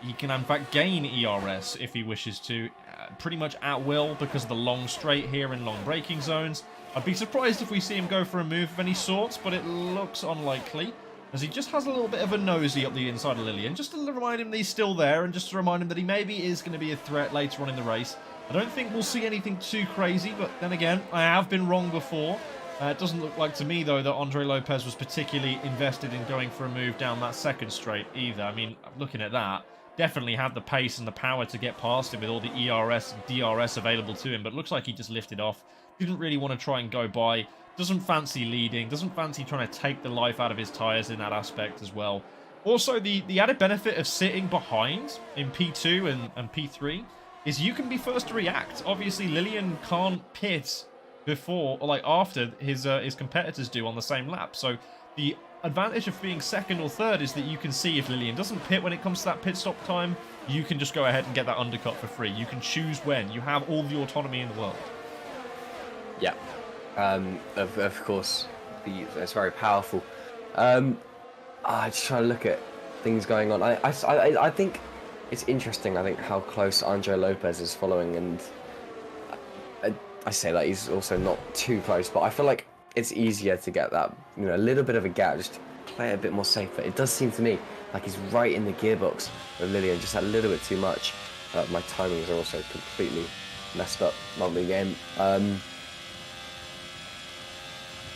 He can in fact gain ERS if he wishes to, pretty much at will because of the long straight here in long braking zones. I'd be surprised if we see him go for a move of any sorts, but it looks unlikely, as he just has a little bit of a nosy up the inside of Lillian, just to remind him that he's still there, and just to remind him that he maybe is going to be a threat later on in the race. I don't think we'll see anything too crazy, but then again, I have been wrong before. It doesn't look like to me, though, that Andre Lopez was particularly invested in going for a move down that second straight either. I mean, looking at that, definitely had the pace and the power to get past him with all the ERS and DRS available to him, but looks like he just lifted off. Didn't really want to try and go by. Doesn't fancy leading. Doesn't fancy trying to take the life out of his tyres in that aspect as well. Also, the added benefit of sitting behind in P2 and P3 is you can be first to react. Obviously, Lillian can't pit before or like after his competitors do on the same lap. So the advantage of being second or third is that you can see if Lillian doesn't pit when it comes to that pit stop time, you can just go ahead and get that undercut for free. You can choose when. You have all the autonomy in the world. Yeah, of course, it's very powerful. I just try to look at things going on. I think it's interesting. I think how close Andre Lopez is following, and I say that he's also not too close, but I feel like it's easier to get that, you know, a little bit of a gap, just to play it a bit more safe. But it does seem to me like he's right in the gearbox with Lillian, just a little bit too much. My timings are also completely messed up. Lovely game.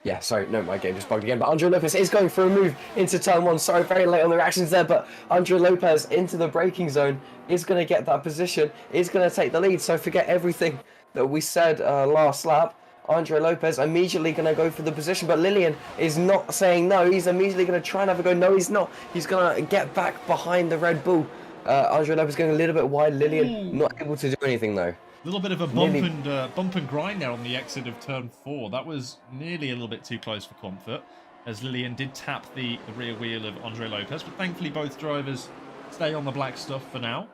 Yeah, sorry, no, my game just bugged again. But Andre Lopez is going for a move into turn one. Sorry, very late on the reactions there, but Andre Lopez into the braking zone is going to get that position, is going to take the lead. So forget everything that we said last lap. Andre Lopez immediately going to go for the position, but Lillian is not saying no. He's immediately going to try and have a go. No, he's not. He's going to get back behind the Red Bull. Andre Lopez going a little bit wide. Lillian not able to do anything, though. A little bit of a bump and grind there on the exit of turn 4. That was nearly a little bit too close for comfort, as Lillian did tap the rear wheel of Andre Lopez, but thankfully both drivers stay on the black stuff for now.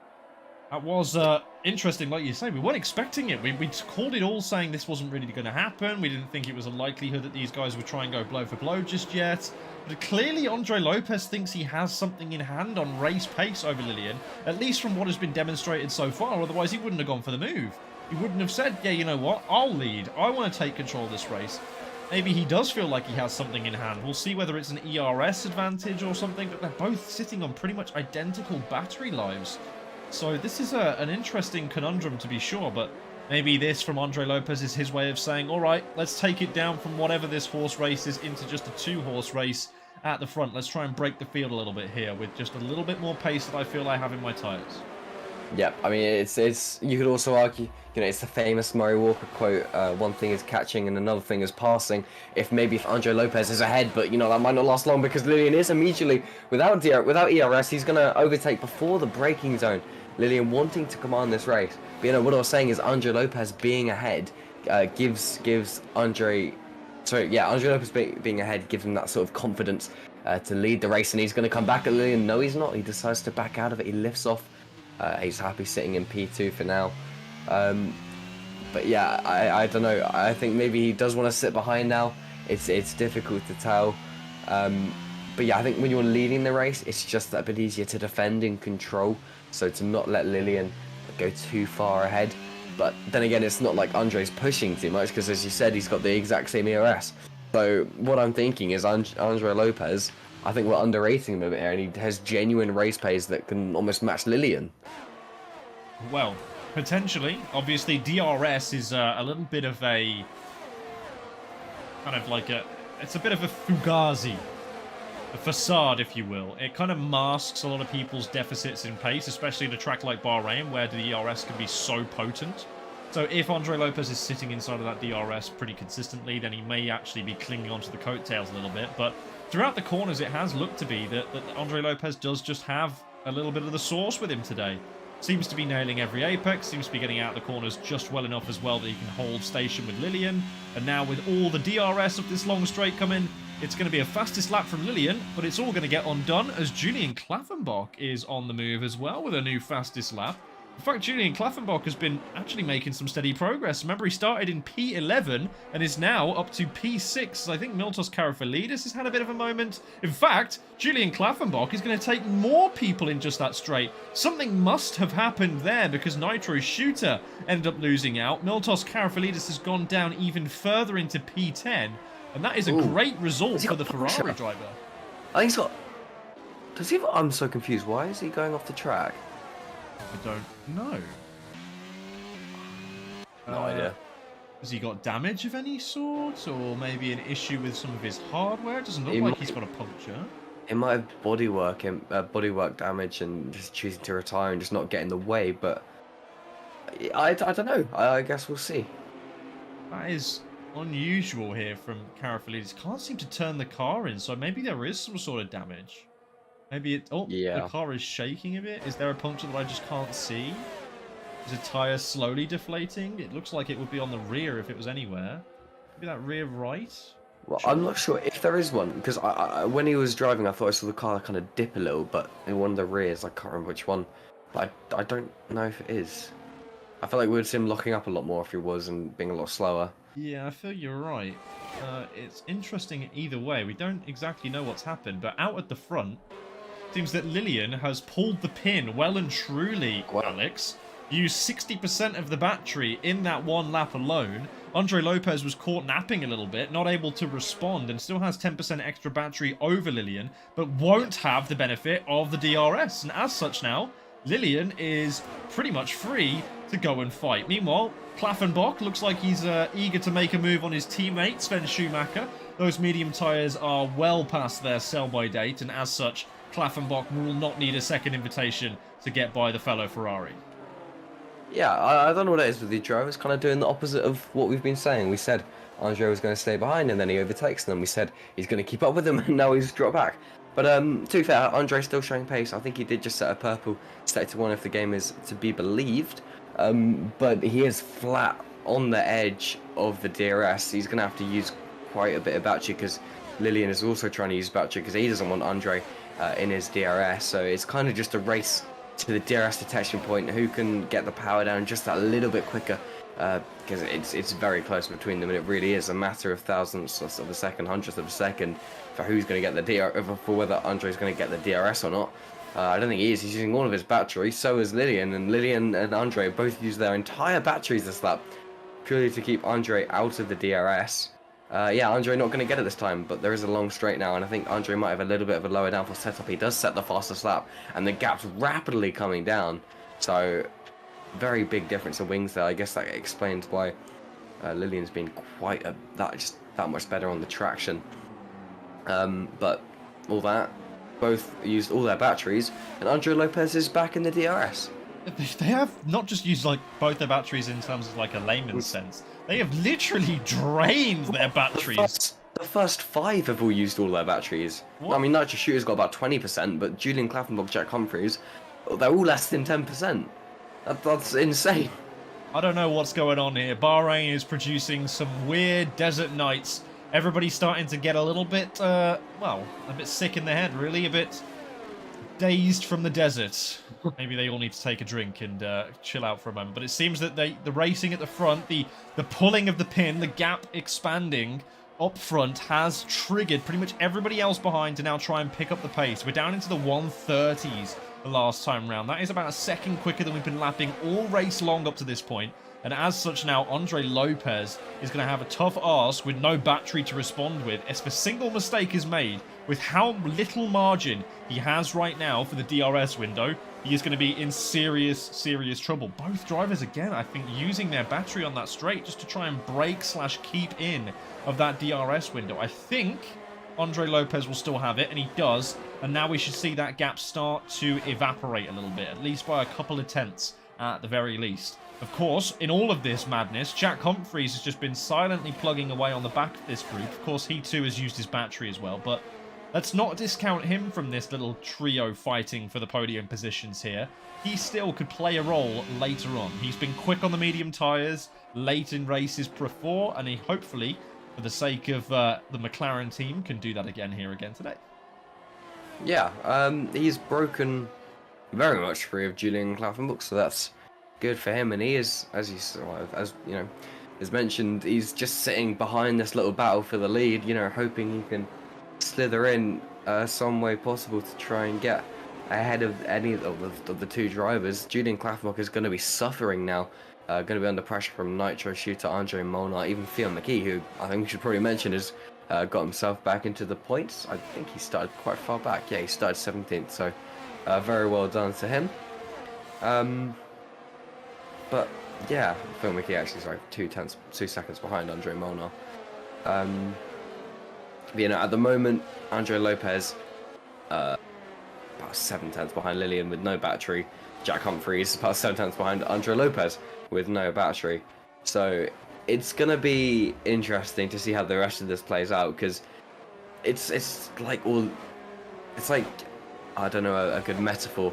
That was interesting, like you say. We weren't expecting it. We called it all saying this wasn't really going to happen. We didn't think it was a likelihood that these guys would try and go blow for blow just yet. But clearly Andre Lopez thinks he has something in hand on race pace over Lillian, at least from what has been demonstrated so far. Otherwise, he wouldn't have gone for the move. He wouldn't have said, yeah, you know what, I'll lead. I want to take control of this race. Maybe he does feel like he has something in hand. We'll see whether it's an ERS advantage or something, but they're both sitting on pretty much identical battery lives. So this is an interesting conundrum to be sure, but maybe this from Andre Lopez is his way of saying, all right, let's take it down from whatever this horse race is into just a 2-horse race at the front. Let's try and break the field a little bit here with just a little bit more pace that I feel I have in my tyres. Yeah, I mean, it's you could also argue, you know, it's the famous Murray Walker quote, one thing is catching and another thing is passing. If Andre Lopez is ahead, but, you know, that might not last long because Lillian is immediately, without ERS, he's going to overtake before the braking zone. Lillian wanting to command this race. But, you know, what I was saying is Andre Lopez being ahead gives Andre Lopez being ahead gives him that sort of confidence to lead the race, and he's going to come back at Lillian. No, he's not. He decides to back out of it. He lifts off. He's happy sitting in P2 for now. But yeah, I don't know. I think maybe he does want to sit behind now. It's difficult to tell. But yeah, I think when you're leading the race, it's just that bit easier to defend and control. So to not let Lillian go too far ahead. But then again, it's not like Andre's pushing too much because, as you said, he's got the exact same ERS. So what I'm thinking is Andre Lopez, I think we're underrating him a bit here, and he has genuine race pace that can almost match Lillian. Well, potentially. Obviously, DRS is a little bit of a kind of like it's a bit of a fugazi. A facade, if you will. It kind of masks a lot of people's deficits in pace, especially at a track like Bahrain, where the DRS can be so potent. So if Andre Lopez is sitting inside of that DRS pretty consistently, then he may actually be clinging onto the coattails a little bit. But throughout the corners, it has looked to be that Andre Lopez does just have a little bit of the sauce with him today. Seems to be nailing every apex, seems to be getting out of the corners just well enough as well that he can hold station with Lillian. And now with all the DRS of this long straight coming, it's going to be a fastest lap from Lillian, but it's all going to get undone as Julian Klaffenbach is on the move as well with a new fastest lap. In fact, Julian Klaffenbach has been actually making some steady progress. Remember, he started in P11 and is now up to P6. I think Miltos Karafalidis has had a bit of a moment. In fact, Julian Klaffenbach is going to take more people in just that straight. Something must have happened there because Nitro Shooter ended up losing out. Miltos Karafalidis has gone down even further into P10. And that is a great result for the Ferrari driver. I think so. Does he? I'm so confused. Why is he going off the track? I don't know. No idea. Has he got damage of any sort? Or maybe an issue with some of his hardware? It doesn't look like he's got a puncture. It might have bodywork damage and just choosing to retire and just not get in the way, but I don't know. I guess we'll see. That is unusual here from Karafalidis. Can't seem to turn the car in, so maybe there is some sort of damage. Maybe it... Oh, yeah. The car is shaking a bit. Is there a puncture that I just can't see? Is the tyre slowly deflating? It looks like it would be on the rear if it was anywhere. Maybe that rear right? Well, I'm not sure if there is one, because when he was driving, I thought I saw the car kind of dip a little, but in one of the rears, I can't remember which one. But I don't know if it is. I feel like we would see him locking up a lot more if he was and being a lot slower. Yeah, I feel you're right. It's interesting either way. We don't exactly know what's happened, but out at the front, seems that Lillian has pulled the pin well and truly, Alex. Used 60% of the battery in that one lap alone. Andre Lopez was caught napping a little bit, not able to respond, and still has 10% extra battery over Lillian, but won't have the benefit of the DRS. And as such now, Lillian is pretty much free to go and fight. Meanwhile, Klaffenbach looks like he's eager to make a move on his teammate, Sven Schumacher. Those medium tyres are well past their sell-by date, and as such, Klaffenbach will not need a second invitation to get by the fellow Ferrari. Yeah, I don't know what it is with the drivers, kind of doing the opposite of what we've been saying. We said Andre was going to stay behind, and then he overtakes them. We said he's going to keep up with them, and now he's dropped back. But to be fair, Andre's still showing pace. I think he did just set a purple state to 1 if the game is to be believed. But he is flat on the edge of the DRS. He's going to have to use quite a bit of battery because Lillian is also trying to use battery because he doesn't want Andre in his DRS. So it's kind of just a race to the DRS detection point. Who can get the power down just that little bit quicker? Because it's very close between them, and it really is a matter of thousandths of a second, hundredths of a second for who's going to get the DRS, for whether Andre's going to get the DRS or not. I don't think he is. He's using all of his battery. So is Lillian, and Lillian and Andre both use their entire batteries this lap purely to keep Andre out of the DRS. Yeah, Andre not going to get it this time, but there is a long straight now, and I think Andre might have a little bit of a lower downforce setup. He does set the fastest lap, and the gap's rapidly coming down. So, very big difference in wings there. I guess that explains why Lillian's been quite that much better on the traction. But all that, both used all their batteries, and Andre Lopez is back in the DRS. They have not just used like both their batteries in terms of like a layman's sense. They have literally drained their batteries. The first 5 have all used all their batteries. What? I mean, Nitro Shooter's got about 20%, but Julian Klaffenbach, Jack Humphreys, they're all less than 10%. That's insane. I don't know what's going on here. Bahrain is producing some weird desert nights. Everybody's starting to get a little bit, well, a bit sick in the head, really. A bit dazed from the desert. Maybe they all need to take a drink and chill out for a moment. But it seems that the racing at the front, the pulling of the pin, the gap expanding up front has triggered pretty much everybody else behind to now try and pick up the pace. We're down into the 130s the last time round. That is about a second quicker than we've been lapping all race long up to this point. And as such now, Andre Lopez is going to have a tough ask with no battery to respond with. If a single mistake is made, with how little margin he has right now for the DRS window, he is going to be in serious, serious trouble. Both drivers, again, I think, using their battery on that straight just to try and break/keep in of that DRS window. I think Andre Lopez will still have it, and he does. And now we should see that gap start to evaporate a little bit, at least by a couple of tenths at the very least. Of course, in all of this madness, Jack Humphreys has just been silently plugging away on the back of this group. Of course, he too has used his battery as well, but let's not discount him from this little trio fighting for the podium positions here. He still could play a role later on. He's been quick on the medium tyres late in races before, and he hopefully, for the sake of the McLaren team, can do that again today. Yeah, he's broken very much free of Julian Klaffenbach, so that's good for him, and he is, as you know, as mentioned, he's just sitting behind this little battle for the lead, you know, hoping he can slither in some way possible to try and get ahead of any of the two drivers. Julian Klaffenbach is going to be suffering now, going to be under pressure from Nitro shooter Andre Molnar, even Theo McKee, who I think we should probably mention has got himself back into the points. I think he started quite far back. Yeah, he started 17th, so very well done to him. But yeah, Phil McKee actually, sorry, 2 seconds behind Andre Molnar. You know, at the moment, Andre Lopez about 7/10 behind Lillian with no battery. Jack Humphreys about 7/10 behind Andre Lopez with no battery. So it's gonna be interesting to see how the rest of this plays out, because it's like I don't know a good metaphor.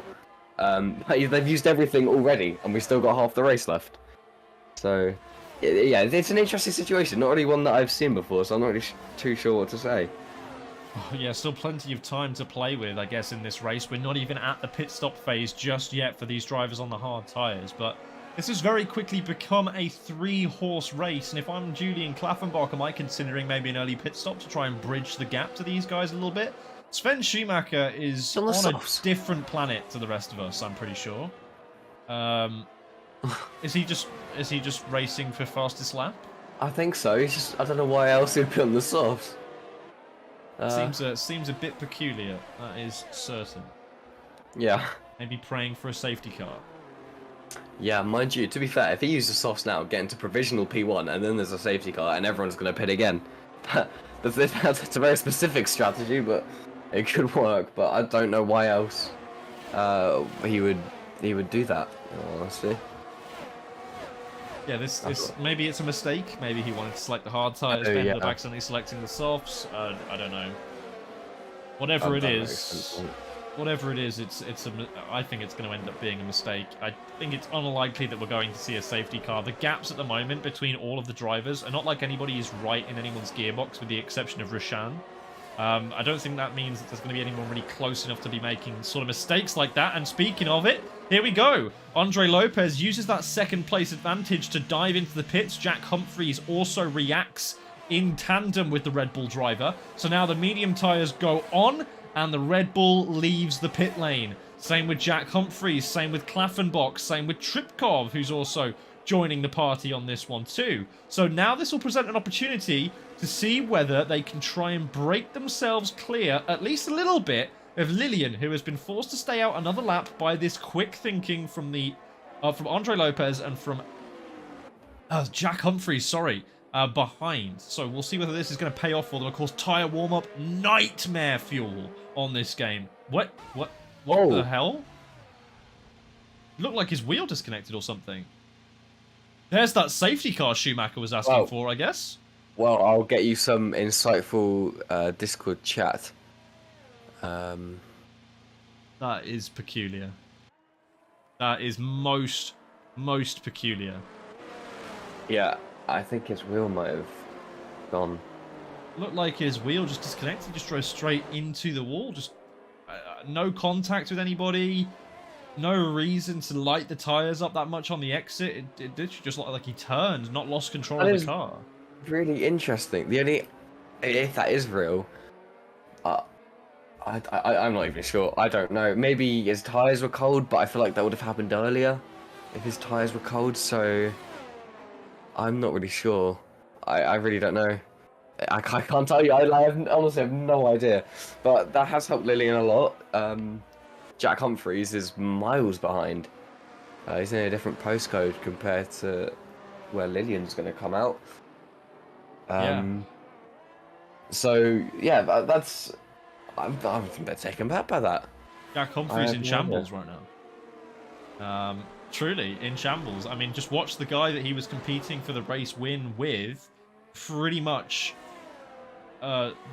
They've used everything already, and we still got half the race left. So yeah, it's an interesting situation. Not really one that I've seen before, so I'm not really too sure what to say. Oh, yeah, still plenty of time to play with, I guess, in this race. We're not even at the pit stop phase just yet for these drivers on the hard tyres, but this has very quickly become a 3-horse race, and if I'm Julian Klaffenbach, am I considering maybe an early pit stop to try and bridge the gap to these guys a little bit? Sven Schumacher is on a different planet to the rest of us, I'm pretty sure. Is he just racing for fastest lap? I think so. He's just, I don't know why else he'd be on the softs. Seems a bit peculiar, that is certain. Yeah. Maybe praying for a safety car. Yeah, mind you, to be fair, if he uses softs now, get into provisional P1, and then there's a safety car, and everyone's going to pit again. That's a very specific strategy, but it could work. But I don't know why else he would do that, honestly. Yeah, this maybe it's a mistake. Maybe he wanted to select the hard tyres, then ended up accidentally selecting the softs. I don't know. Whatever it is, I think it's going to end up being a mistake. I think it's unlikely that we're going to see a safety car. The gaps at the moment between all of the drivers are not like anybody is right in anyone's gearbox, with the exception of Roshan. I don't think that means that there's going to be anyone really close enough to be making sort of mistakes like that. And speaking of it, here we go. Andre Lopez uses that second place advantage to dive into the pits. Jack Humphreys also reacts in tandem with the Red Bull driver. So now the medium tyres go on and the Red Bull leaves the pit lane. Same with Jack Humphreys, same with Klaffenbach, same with Tripkov, who's also joining the party on this one too. So now this will present an opportunity to see whether they can try and break themselves clear, at least a little bit, of Lillian, who has been forced to stay out another lap by this quick thinking from Andre Lopez and from Jack Humphreys, behind. So we'll see whether this is going to pay off for them. Of course, tyre warm-up, nightmare fuel on this game. What the hell? Looked like his wheel disconnected or something. There's that safety car Schumacher was asking for, I guess. Well, I'll get you some insightful Discord chat. That is peculiar. That is most peculiar. Yeah, I think his wheel might have gone. Looked like his wheel just disconnected, just drove straight into the wall. Just no contact with anybody. No reason to light the tyres up that much on the exit. It did just look like he turned, not lost control of the car. Really interesting. If that is real, I'm not even sure. I don't know. Maybe his tyres were cold, but I feel like that would have happened earlier if his tyres were cold, so I'm not really sure. I really don't know. I can't tell you. I honestly have no idea. But that has helped Lillian a lot. Jack Humphreys is miles behind. He's in a different postcode compared to where Lillian's going to come out. So yeah, that's. I'm a bit taken back by that. Jack Humphreys in shambles right now. Truly in shambles. I mean, just watch the guy that he was competing for the race win with pretty much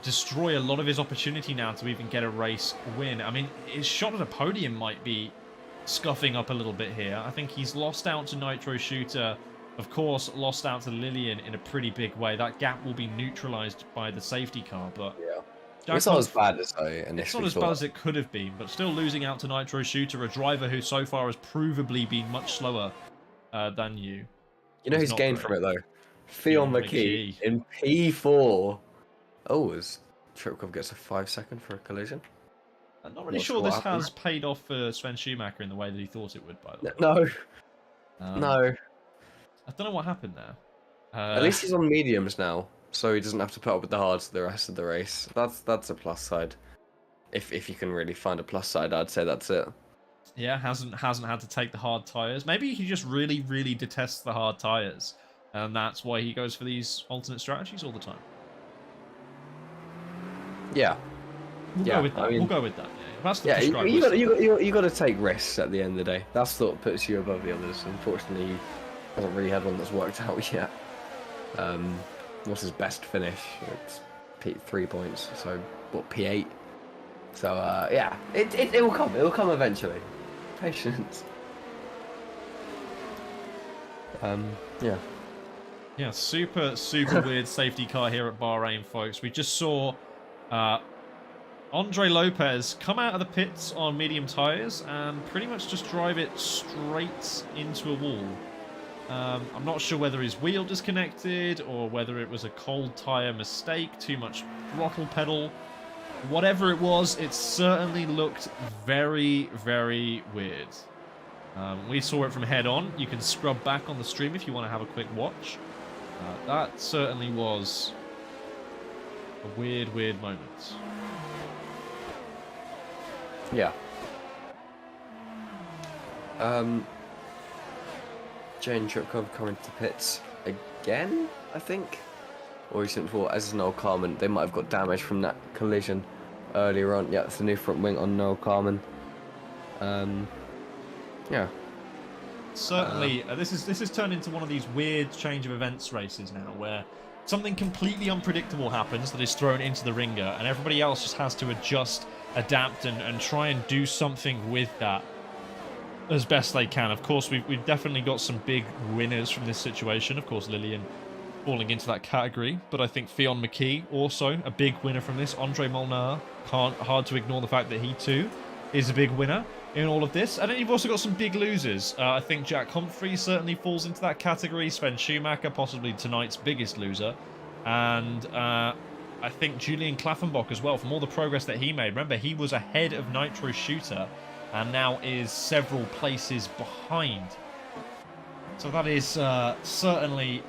destroy a lot of his opportunity now to even get a race win. I mean, his shot at a podium might be scuffing up a little bit here. I think he's lost out to Nitro Shooter, of course, lost out to Lillian in a pretty big way. That gap will be neutralized by the safety car, but yeah, it's not as bad as I initially It's not as bad as it could have been, but still losing out to Nitro Shooter, a driver who so far has provably been much slower than you. You know It's who's not gained great. from it though? Theon McKee in P4. Oh, as Tripkov gets a 5-second for a collision. I'm not really Not sure what this happened. has paid off for Sven Schumacher in the way that he thought it would, by the way. No, no. I don't know what happened there. At least he's on mediums now, so he doesn't have to put up with the hards the rest of the race. That's a plus side. If you can really find a plus side, I'd say that's it. Yeah, hasn't had to take the hard tyres. Maybe he just really, really detests the hard tyres, and that's why he goes for these alternate strategies all the time. Yeah. We'll go with that. We'll go with that. Yeah, that's the you got to take risks at the end of the day. That's what puts you above the others. Unfortunately, he hasn't really had one that's worked out yet. What's his best finish? It's 3 points. So what, P8? So yeah, it will come. It will come eventually. Patience. Yeah. Yeah, super weird safety car here at Bahrain, folks. We just saw Andre Lopez come out of the pits on medium tyres and pretty much just drive it straight into a wall. I'm not sure whether his wheel disconnected or whether it was a cold tyre mistake, too much throttle pedal. Whatever it was, it certainly looked very, very weird. We saw it from head on. You can scrub back on the stream if you want to have a quick watch. That certainly was a weird, weird moment. Yeah. Jane Tripkov coming to pits again, I think. Or recent before, as is Noel Carmen. They might have got damage from that collision earlier on. Yeah, it's the new front wing on Noel Carmen. Yeah. Certainly, this is turned into one of these weird change of events races now, where something completely unpredictable happens that is thrown into the ringer, and everybody else just has to adjust, adapt, and try and do something with that as best they can. Of course, we've definitely got some big winners from this situation. Of course, Lillian falling into that category, but I think Theon McKee also a big winner from this. Andre Molnar, hard to ignore the fact that he too is a big winner in all of this. And then you've also got some big losers. I think Jack Humphries certainly falls into that category. Sven Schumacher, possibly tonight's biggest loser. And I think Julian Klaffenbach as well, from all the progress that he made. Remember, he was ahead of Nitro Shooter and now is several places behind. So that is certainly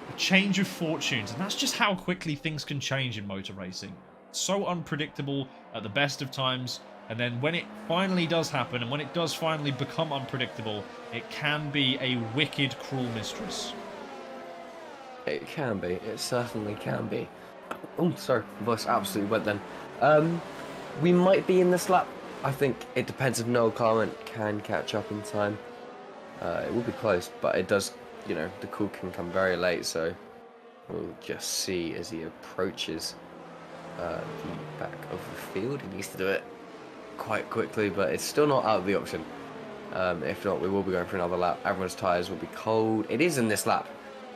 a change of fortunes. And that's just how quickly things can change in motor racing. So unpredictable at the best of times. And then when it finally does happen, and when it does finally become unpredictable, it can be a wicked, cruel mistress. It can be. It certainly can be. Oh, sorry. Voice absolutely went then. We might be in this lap. I think it depends if Noel Carmen can catch up in time. It will be close, but it does, you know, the call can come very late, so we'll just see as he approaches the back of the field. He needs to do it quite quickly, but it's still not out of the option. If not, we will be going for another lap. Everyone's tyres will be cold. It is in this lap.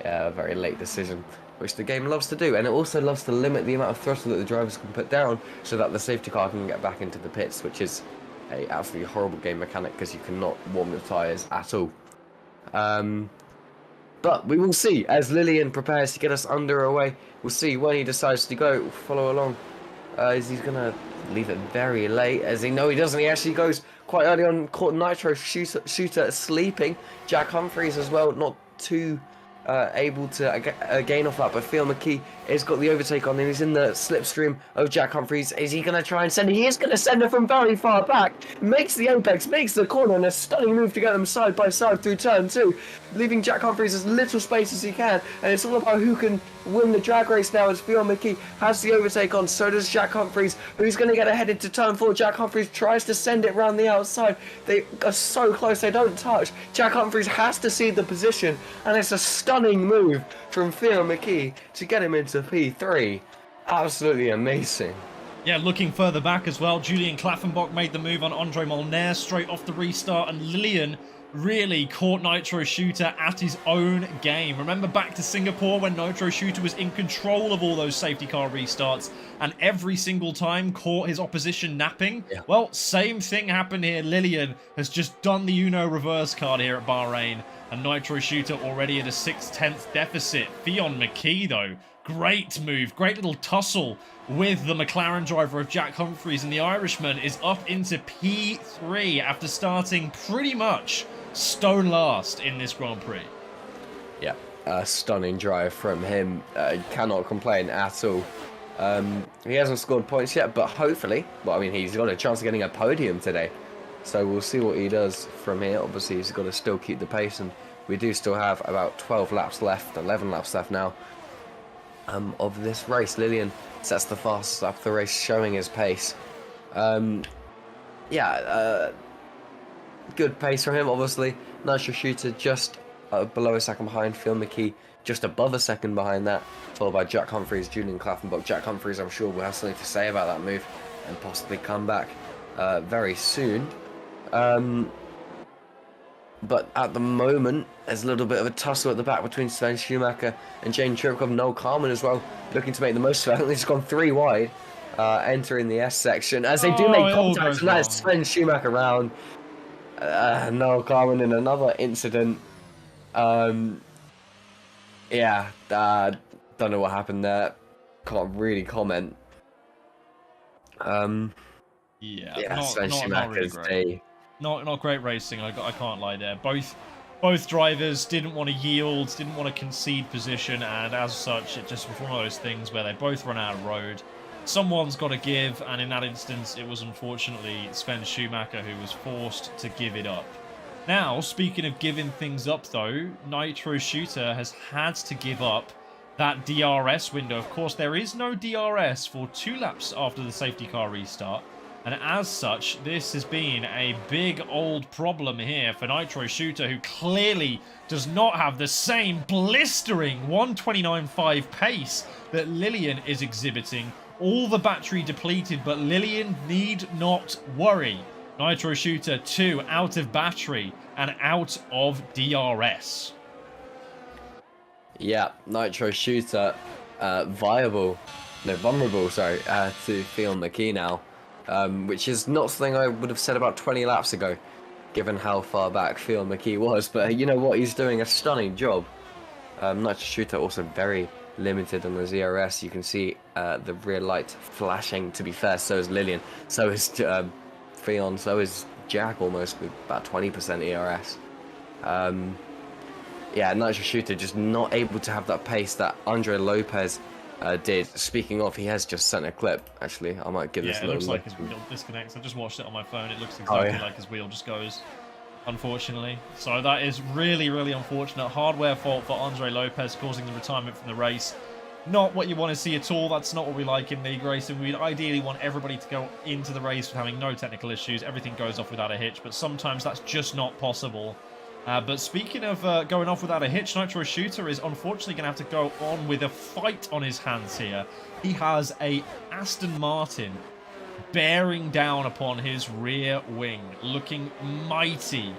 Yeah, a very late decision, which the game loves to do, and it also loves to limit the amount of throttle that the drivers can put down so that the safety car can get back into the pits, which is a absolutely horrible game mechanic because you cannot warm your tyres at all. But we will see as Lillian prepares to get us underway. We'll see when he decides to go. We'll follow along. Is he's gonna leave it very late? As he doesn't. He actually goes quite early on. Caught Nitro Shooter sleeping. Jack Humphries as well, not too able to gain off that, but Phil McKee has got the overtake on him. He's in the slipstream of Jack Humphries. Is he going to try and send it? He is going to send it from very far back. Makes the apex, makes the corner, and a stunning move to get them side by side through turn 2, leaving Jack Humphries as little space as he can. And it's all about who can win the drag race now, as Phil McKee has the overtake on. So does Jack Humphries, who's going to get ahead into turn 4. Jack Humphries tries to send it round the outside. They are so close, they don't touch. Jack Humphries has to see the position, and it's a stunning move from Phil McKee to get him into P3. Absolutely amazing. Yeah, looking further back as well, Julian Klaffenbach made the move on Andre Molnar straight off the restart, and Lillian really caught Nitro Shooter at his own game. Remember back to Singapore when Nitro Shooter was in control of all those safety car restarts and every single time caught his opposition napping? Yeah. Well, same thing happened here. Lillian has just done the Uno reverse card here at Bahrain, and Nitro Shooter already at a 6/10 deficit. Fionn McKee, though, great move, great little tussle with the McLaren driver of Jack Humphreys, and the Irishman is up into P3 after starting pretty much stone last in this Grand Prix. Yeah, a stunning drive from him. Cannot complain at all. He hasn't scored points yet, but hopefully, well, I mean, he's got a chance of getting a podium today. So we'll see what he does from here. Obviously, he's got to still keep the pace, and we do still have about 12 laps left, 11 laps left now, of this race. Lillian sets the fastest lap of the race, showing his pace. Good pace from him, obviously. Nitro Shooter just below a second behind. Fionn McKee just above a second behind that, followed by Jack Humphreys, Julian Klaffenbach. Jack Humphreys, I'm sure, will have something to say about that move and possibly come back very soon. But at the moment, there's a little bit of a tussle at the back between Sven Schumacher and Jane Tripkov. Noel Carman as well, looking to make the most of it. I think they've just gone 3 wide, entering the S section. As they do make contact, and that's Sven Schumacher around. Noel Carman in another incident. Don't know what happened there. Can't really comment. Sven Schumacher's day. Not great racing. I can't lie there. Both drivers didn't want to yield, didn't want to concede position, and as such, it just was one of those things where they both run out of road. Someone's got to give, and in that instance, it was unfortunately Sven Schumacher who was forced to give it up. Now, speaking of giving things up, though, Nitro Shooter has had to give up that DRS window. Of course, there is no DRS for 2 laps after the safety car restart. And as such, this has been a big old problem here for Nitro Shooter, who clearly does not have the same blistering 129.5 pace that Lillian is exhibiting. All the battery depleted, but Lillian need not worry. Nitro Shooter 2 out of battery and out of DRS. Yeah, Nitro Shooter vulnerable to Fionn McKee now. Which is not something I would have said about 20 laps ago, given how far back Fionn McKee was. But you know what? He's doing a stunning job. Nitro Shooter also very limited on the ZRS. You can see the rear light flashing, to be fair. So is Lillian. So is Fionn. So is Jack, almost with about 20% ERS. Nitro Shooter just not able to have that pace that Andre Lopez did. Speaking of, he has just sent a clip. Actually, I might give this a little look. It looks like his wheel disconnects. I just watched it on my phone. It looks exactly like his wheel just goes, unfortunately. So that is really, really unfortunate. Hardware fault for Andre Lopez, causing the retirement from the race. Not what you want to see at all. That's not what we like in league racing. We'd ideally want everybody to go into the race with having no technical issues. Everything goes off without a hitch, but sometimes that's just not possible. But speaking of going off without a hitch, Nitro Shooter is unfortunately going to have to go on with a fight on his hands here. He has a Aston Martin bearing down upon his rear wing, looking mighty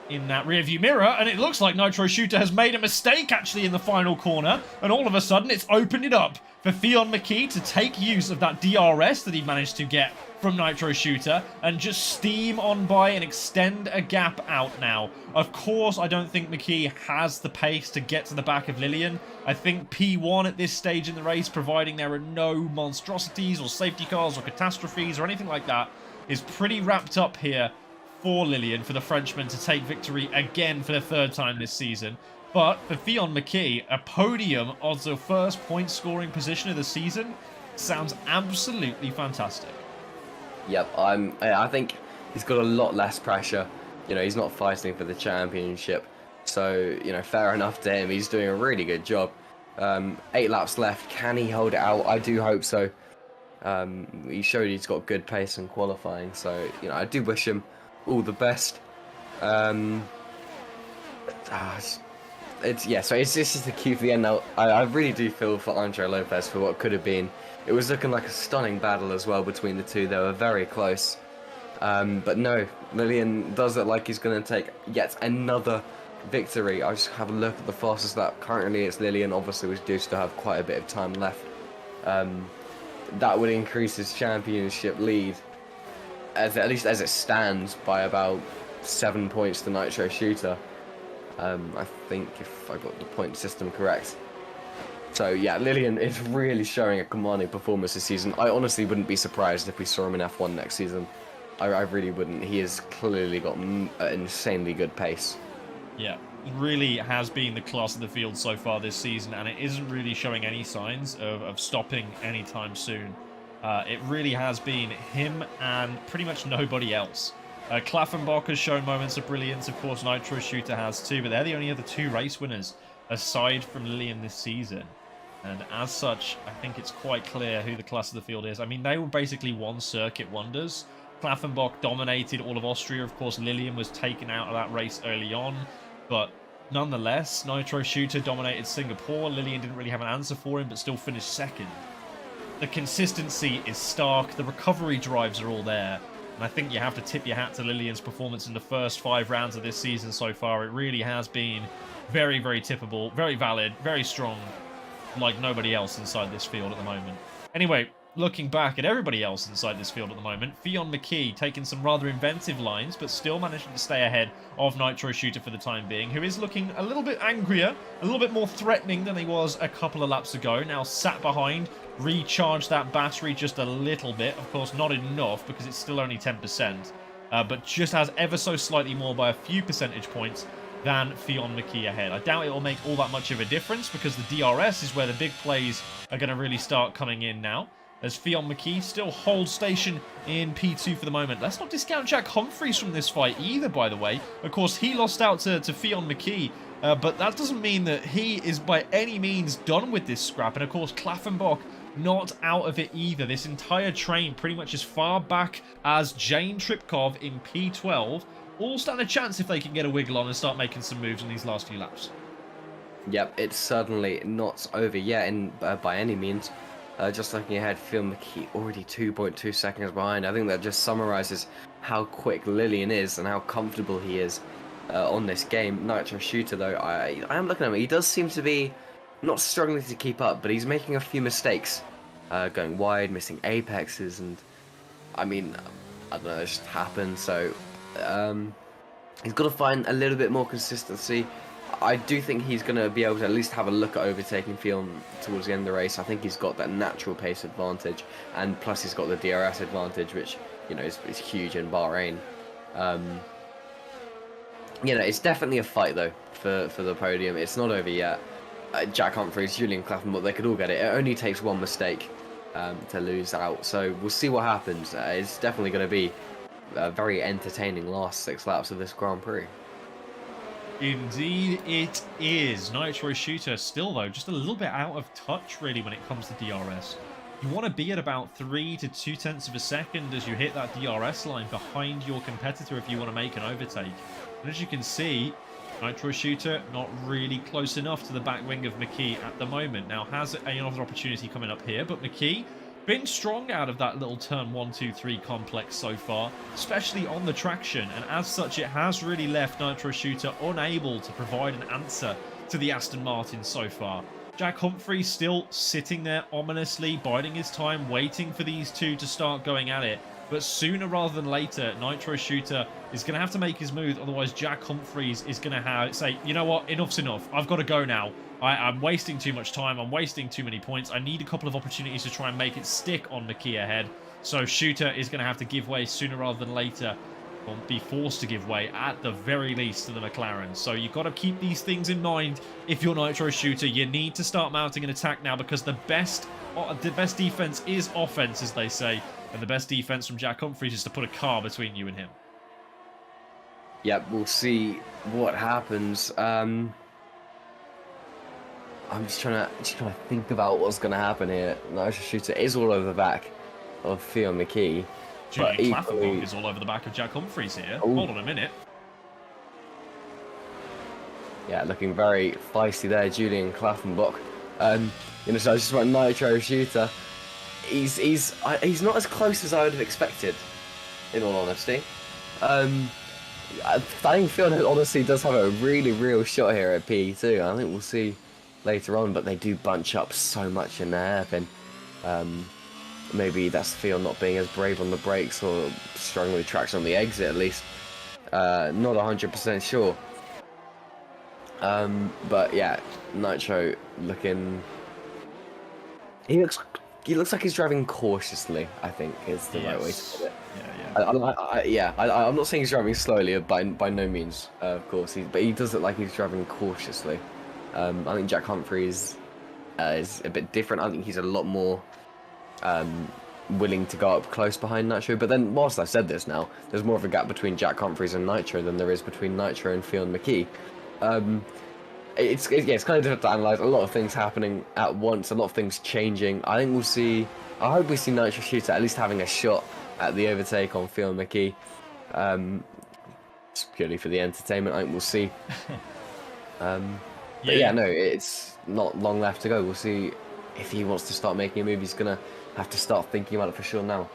in that rearview mirror, and it looks like Nitro Shooter has made a mistake actually in the final corner, and all of a sudden it's opened it up for Fionn McKee to take use of that DRS that he managed to get from Nitro Shooter and just steam on by and extend a gap out now. Of course, I don't think McKee has the pace to get to the back of Lillian. I think P1 at this stage in the race, providing there are no monstrosities or safety cars or catastrophes or anything like that, is pretty wrapped up here for Lillian, for the Frenchman to take victory again for the 3rd time this season. But for Fionn McKee, a podium as the first point scoring position of the season sounds absolutely fantastic. Yep, I think he's got a lot less pressure. You know, he's not fighting for the championship. So, you know, fair enough to him. He's doing a really good job. 8 laps left. Can he hold it out? I do hope so. He showed he's got good pace in qualifying. So, you know, I do wish him all the best. So it's just the cue for the end now. I really do feel for Andre Lopez for what could have been. It was looking like a stunning battle as well between the two. They were very close. But no, Lillian does look like he's going to take yet another victory. I just have a look at the fastest lap. Currently it's Lillian, obviously, which do still have quite a bit of time left. That would increase his championship lead, at least as it stands, by about 7 points to Nitro Shooter. I think, if I got the point system correct. So yeah, Lillian is really showing a commanding performance this season. I honestly wouldn't be surprised if we saw him in F1 next season. I really wouldn't. He has clearly got an insanely good pace. Yeah, really has been the class of the field so far this season, and it isn't really showing any signs of stopping anytime soon. It really has been him and pretty much nobody else. Klaffenbach has shown moments of brilliance, of course Nitro Shooter has too, but they're the only other 2 race winners aside from Lillian this season. And as such, I think it's quite clear who the class of the field is. I mean, they were basically one-circuit wonders. Klaffenbach dominated all of Austria. Of course, Lillian was taken out of that race early on. But nonetheless, Nitro Shooter dominated Singapore. Lillian didn't really have an answer for him, but still finished second. The consistency is stark. The recovery drives are all there. And I think you have to tip your hat to Lillian's performance in the first 5 rounds of this season so far. It really has been very, very tippable, very valid, very strong, like nobody else inside this field at the moment. Anyway, looking back at everybody else inside this field at the moment, Fionn McKee taking some rather inventive lines, but still managing to stay ahead of Nitro Shooter for the time being, who is looking a little bit angrier, a little bit more threatening than he was a couple of laps ago. Now sat behind, recharged that battery just a little bit. Of course, not enough because it's still only 10%, but just has ever so slightly more by a few percentage points than Fionn McKee ahead. I doubt it will make all that much of a difference because the DRS is where the big plays are going to really start coming in now, as Fionn McKee still holds station in P2 for the moment. Let's not discount Jack Humphreys from this fight either, by the way. Of course, he lost out to Fionn McKee, but that doesn't mean that he is by any means done with this scrap. And of course, Klaffenbach not out of it either. This entire train pretty much as far back as Jane Tripkov in P12 all stand a chance if they can get a wiggle on and start making some moves in these last few laps. Yep, it's certainly not over yet by any means. Just looking ahead, Fionn McKee already 2.2 seconds behind. I think that just summarizes how quick Lillian is and how comfortable he is on this game. Nitro Shooter, though, I am looking at him. He does seem to be not struggling to keep up, but he's making a few mistakes. Going wide, missing apexes, and I mean, I don't know, it just happened, so he's got to find a little bit more consistency. I do think he's going to be able to at least have a look at overtaking Fionn towards the end of the race. I think he's got that natural pace advantage, and plus he's got the DRS advantage, which, you know, is huge in Bahrain. You know, it's definitely a fight, though, for the podium. It's not over yet. Jack Humphreys, Julian Klaffenbach, they could all get it. It only takes one mistake to lose out, so we'll see what happens. It's definitely going to be a very entertaining last 6 laps of this Grand Prix. Indeed it is. Nitro Shooter still, though, just a little bit out of touch, really, when it comes to DRS. You want to be at about 3 to 2/10 of a second as you hit that DRS line behind your competitor if you want to make an overtake. And as you can see, Nitro Shooter not really close enough to the back wing of McKee at the moment. Now has another opportunity coming up here, but McKee been strong out of that little turn 1, 2, 3 complex so far, especially on the traction, and as such it has really left Nitro Shooter unable to provide an answer to the Aston Martin so far. Jack Humphreys still sitting there ominously, biding his time, waiting for these two to start going at it. But sooner rather than later, Nitro Shooter is going to have to make his move. Otherwise, Jack Humphreys is going to say, you know what, enough's enough. I've got to go now. I'm wasting too much time. I'm wasting too many points. I need a couple of opportunities to try and make it stick on McKee ahead. So Shooter is going to have to give way sooner rather than later. Or be forced to give way at the very least to the McLaren. So you've got to keep these things in mind if you're Nitro Shooter. You need to start mounting an attack now because the best defense is offense, as they say. And the best defense from Jack Humphreys is to put a car between you and him. Yep, we'll see what happens. I'm just trying to think about what's going to happen here. Nitro Shooter is all over the back of Fionn McKee. Julian Klaffenbach is all over the back of Jack Humphreys here. Ooh. Hold on a minute. Yeah, looking very feisty there, Julian Klaffenbach. You know, so I just went Nitro Shooter. He's not as close as I would have expected. in all honesty. I think Fiona honestly does have a really real shot here at PE2. I think we'll see later on, but they do bunch up so much in the hairpin. Maybe that's Fiona not being as brave on the brakes or struggling with traction on the exit at least. Not 100% sure. But yeah, Nitro looking. He looks like he's driving cautiously, I think is the right way to put it. I'm not saying he's driving slowly by no means, of course, but he does look like he's driving cautiously. I think Jack Humphries is a bit different. I think he's a lot more willing to go up close behind Nitro. But then, whilst I've said this now, there's more of a gap between Jack Humphries and Nitro than there is between Nitro and Fionn McKee. It's kind of difficult to analyse. A lot of things happening at once, a lot of things changing. I think we'll see. I hope we see Nitro Shooter at least having a shot at the overtake on Fionn McKee. Just purely for the entertainment, I think we'll see. But yeah, no, it's not long left to go. We'll see if he wants to start making a move. He's gonna have to start thinking about it for sure now.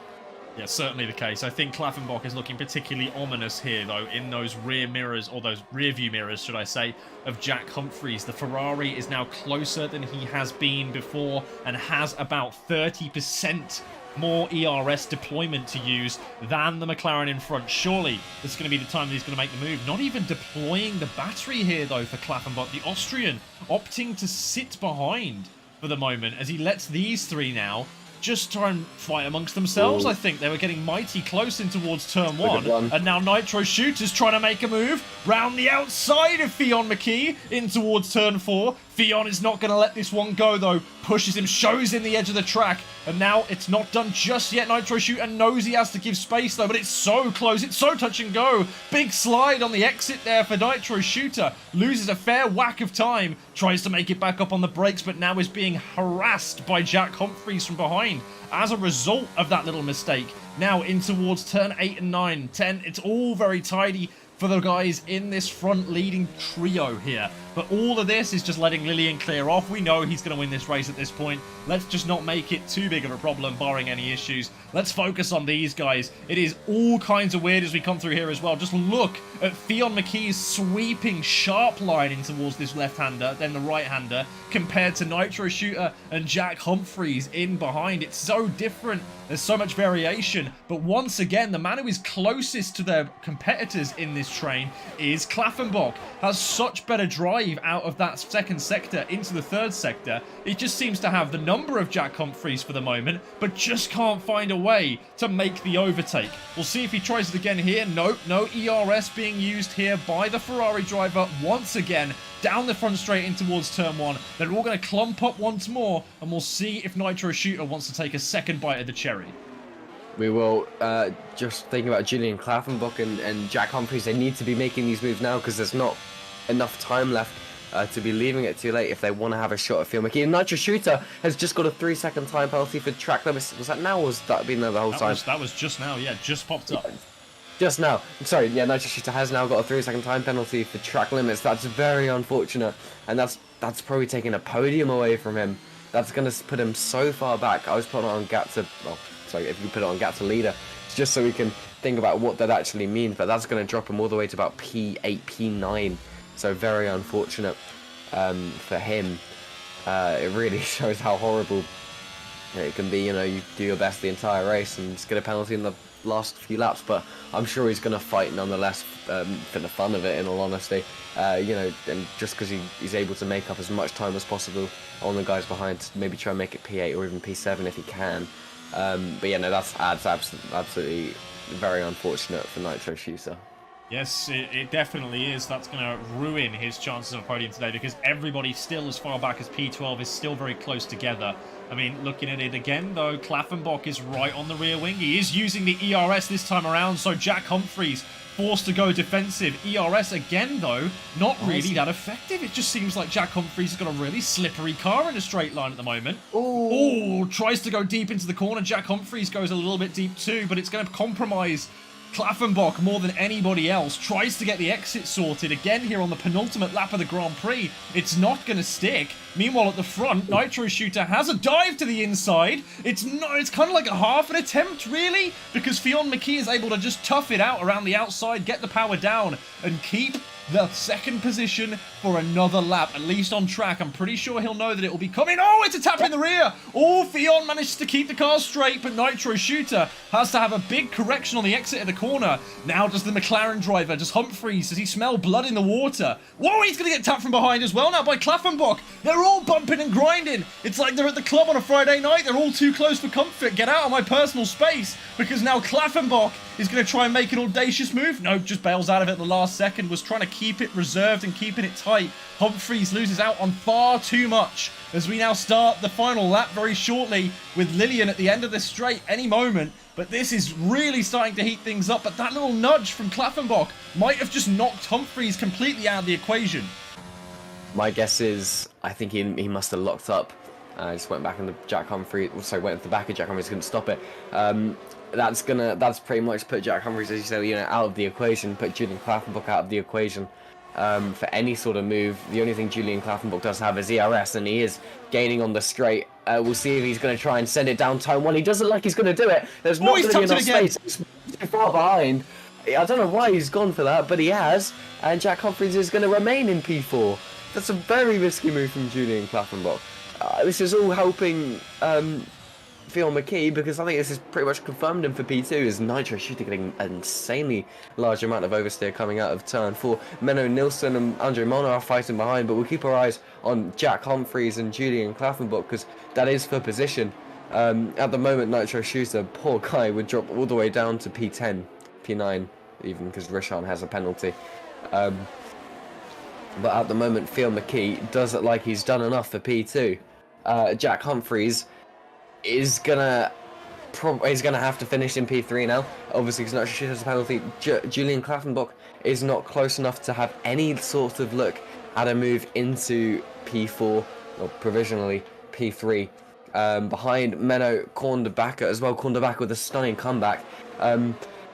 Yeah, certainly the case. I think Klaffenbach is looking particularly ominous here, though, in those rear mirrors, or those rear view mirrors, should I say, of Jack Humphries. The Ferrari is now closer than he has been before and has about 30% more ERS deployment to use than the McLaren in front. Surely this is going to be the time that he's going to make the move. Not even deploying the battery here, though, for Klaffenbach. The Austrian opting to sit behind for the moment as he lets these three now just try and fight amongst themselves. I think they were getting mighty close in towards turn one. And now Nitro Shooter's trying to make a move round the outside of Fionn McKee in towards turn 4. Fionn is not going to let this one go, though. Pushes him, shows him the edge of the track. And now it's not done just yet. Nitro Shooter knows he has to give space, though, but it's so close. It's so touch and go. Big slide on the exit there for Nitro Shooter. Loses a fair whack of time. Tries to make it back up on the brakes, but now is being harassed by Jack Humphries from behind. As a result of that little mistake, now in towards turn 8 and 9, 10, it's all very tidy for the guys in this front leading trio here. But all of this is just letting Lillian clear off. We know he's going to win this race at this point. Let's just not make it too big of a problem, barring any issues. Let's focus on these guys. It is all kinds of weird as we come through here as well. Just look at Fionn McKee's sweeping sharp line in towards this left-hander, then the right-hander, compared to Nitro Shooter and Jack Humphries in behind. It's so different. There's so much variation. But once again, the man who is closest to their competitors in this train is Klaffenbach. Has such better drive out of that second sector into the third sector. It just seems to have the number of Jack Humphries for the moment, but just can't find a way to make the overtake. We'll see if he tries it again here. Nope, no ERS being used here by the Ferrari driver once again. Down the front straight in towards turn 1. They're all going to clump up once more, and we'll see if Nitro Shooter wants to take a second bite of the cherry. We will, just thinking about Julian Klaffenbach and Jack Humphries, they need to be making these moves now because there's not enough time left to be leaving it too late if they want to have a shot at Fionn McKee. And Nitro Shooter has just got a 3-second time penalty for track limits. Was that now or was that been there the whole time? That was just now, yeah, just popped up. Just now. Sorry, yeah, Nitro Shooter has now got a 3-second time penalty for track limits. That's very unfortunate. And that's probably taking a podium away from him. That's going to put him so far back. I was putting it on gap to... Well, sorry, if you put it on gap to leader, just so we can think about what that actually means. But that's going to drop him all the way to about P8, P9. So very unfortunate for him. It really shows how horrible it can be. You know, you do your best the entire race and just get a penalty in the last few laps. But I'm sure he's going to fight nonetheless for the fun of it, in all honesty. You know, and just because he's able to make up as much time as possible on the guys behind, maybe try and make it P8 or even P7 if he can. But yeah, no, that's absolutely very unfortunate for Nitro Shooter. Yes, it definitely is. That's going to ruin his chances of a podium today because everybody still as far back as P12 is still very close together. I mean, looking at it again, though, Klaffenbach is right on the rear wing. He is using the ERS this time around, so Jack Humphries forced to go defensive. ERS again, though, not really that effective. It just seems like Jack Humphries has got a really slippery car in a straight line at the moment. Oh, tries to go deep into the corner. Jack Humphries goes a little bit deep too, but it's going to compromise Klaffenbach, more than anybody else, tries to get the exit sorted again here on the penultimate lap of the Grand Prix. It's not going to stick. Meanwhile, at the front, Nitro Shooter has a dive to the inside. It's kind of like a half an attempt, really, because Fionn McKee is able to just tough it out around the outside, get the power down, and keep the second position for another lap, at least on track. I'm pretty sure he'll know that it will be coming. Oh, it's a tap in the rear. Oh, Fionn manages to keep the car straight, but Nitro Shooter has to have a big correction on the exit of the corner. Now does the McLaren driver, does Humphries, does he smell blood in the water? Whoa, he's going to get tapped from behind as well now by Klaffenbach. They're all bumping and grinding. It's like they're at the club on a Friday night. They're all too close for comfort. Get out of my personal space, because now Klaffenbach is going to try and make an audacious move. No, just bails out of it at the last second. Was trying to keep it reserved and keeping it tight. Humphries loses out on far too much as we now start the final lap very shortly with Lillian at the end of the straight any moment. But this is really starting to heat things up. But that little nudge from Klaffenbach might have just knocked Humphries completely out of the equation. My guess is, I think he must have locked up. Just went back into Jack Humphries. Also went at the back of Jack Humphries, couldn't stop it. That's pretty much put Jack Humphries, as you say, out of the equation. Put Julian Klaffenbach out of the equation for any sort of move. The only thing Julian Klaffenbach does have is ERS, and he is gaining on the straight. We'll see if he's going to try and send it down turn one. He doesn't look like he's going to do it. There's not going to be enough space. He's too far behind. I don't know why he's gone for that, but he has. And Jack Humphries is going to remain in P4. That's a very risky move from Julian Klaffenbach. This is all helping Fionn McKee, because I think this is pretty much confirmed him for P2, is Nitro Shooter getting an insanely large amount of oversteer coming out of turn 4. Menno Nilsson and Andre Mona are fighting behind, but we'll keep our eyes on Jack Humphries and Julian Klaffenbach, because that is for position. At the moment, Nitro Shooter, poor guy, would drop all the way down to P10, P9 even, because Rishan has a penalty. But at the moment, Fionn McKee does look like he's done enough for P2. Jack Humphries is gonna have to finish in P3 now, obviously, because Nitro Shooter has a penalty. Julian Klaffenbach is not close enough to have any sort of look at a move into P4, or provisionally P3. Behind Menno Korndebacker as well. Korndebacker with a stunning comeback.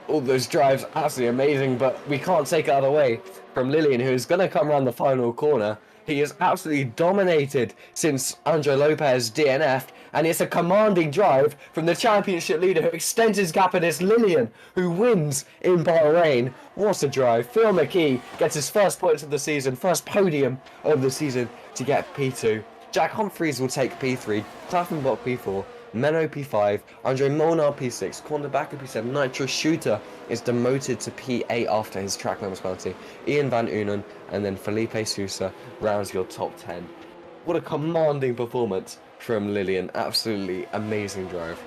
All those drives, absolutely amazing, but we can't take it out of the way from Lillian, who is going to come around the final corner. He is absolutely dominated since Andre Lopez DNF'd, and it's a commanding drive from the championship leader who extends his gap, and it's Lillian who wins in Bahrain. What a drive. Fionn McKee gets his first points of the season, first podium of the season to get P2. Jack Humphries will take P3, Klaffenbach P4, Menno P5, Andre Molnar P6, Korndebacker P7, Nitro Shooter is demoted to P8 after his track limits penalty. Ian Van Unen and then Felipe Sousa rounds your top 10. What a commanding performance from Lillian. Absolutely amazing drive.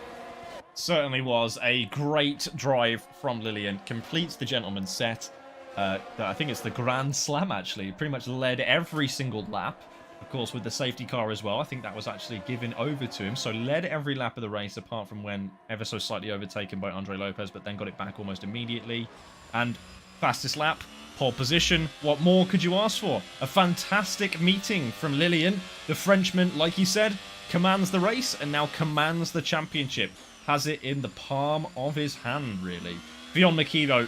Certainly was a great drive from Lillian. Completes the gentleman's set. I think it's the Grand Slam, actually. Pretty much led every single lap. Of course, with the safety car as well. I think that was actually given over to him. So led every lap of the race, apart from when ever so slightly overtaken by Andre Lopez, but then got it back almost immediately. And fastest lap, pole position. What more could you ask for? A fantastic meeting from Lillian. The Frenchman, like he said, commands the race and now commands the championship. Has it in the palm of his hand, really. Fionn McKee, though,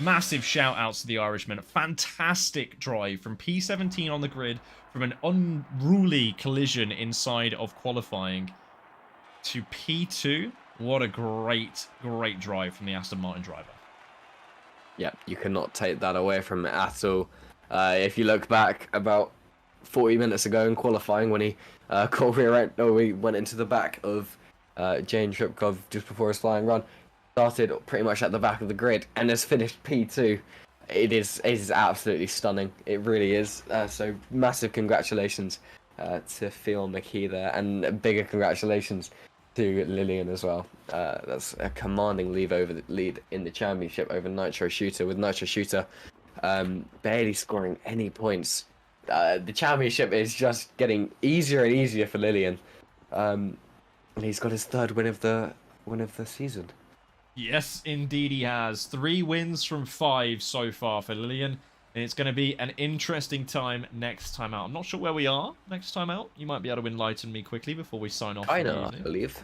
massive shout-outs to the Irishman. Fantastic drive from P17 on the grid, from an unruly collision inside of qualifying to P2. What a great, great drive from the Aston Martin driver. Yeah, you cannot take that away from it at all. If you look back about 40 minutes ago in qualifying, when he we went into the back of Jane Tripkov just before his flying run, started pretty much at the back of the grid and has finished P2. It is absolutely stunning. It really is. So massive congratulations to Fionn McKee there, and bigger congratulations to Lillian as well. That's a commanding lead in the championship over Nitro Shooter, with Nitro Shooter barely scoring any points. The championship is just getting easier and easier for Lillian, and he's got his third win of the season. Yes, indeed he has. 3 wins from 5 so far for Lillian. And it's going to be an interesting time next time out. I'm not sure where we are next time out. You might be able to enlighten me quickly before we sign off. I know, I believe.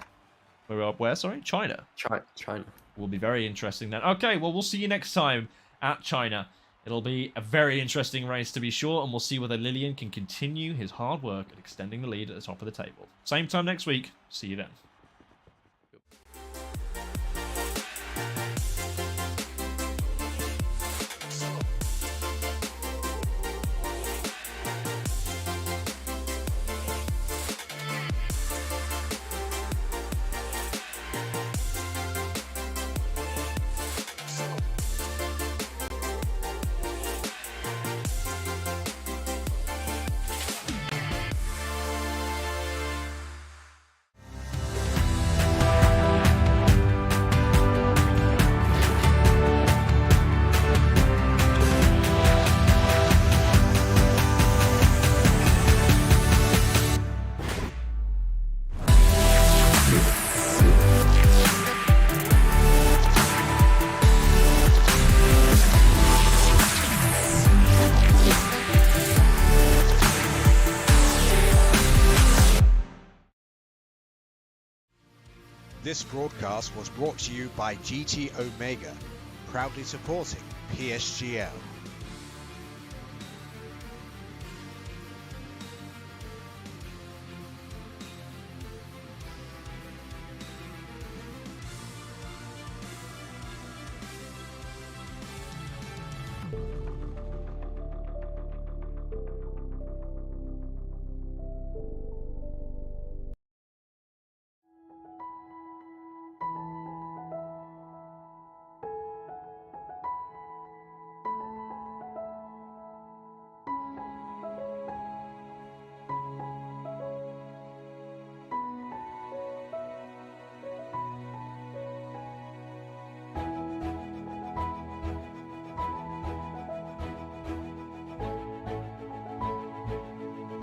Where? Sorry, China. China. Will be very interesting then. Okay, well, we'll see you next time at China. It'll be a very interesting race to be sure, and we'll see whether Lillian can continue his hard work at extending the lead at the top of the table. Same time next week. See you then. This broadcast was brought to you by GT Omega, proudly supporting PSGL.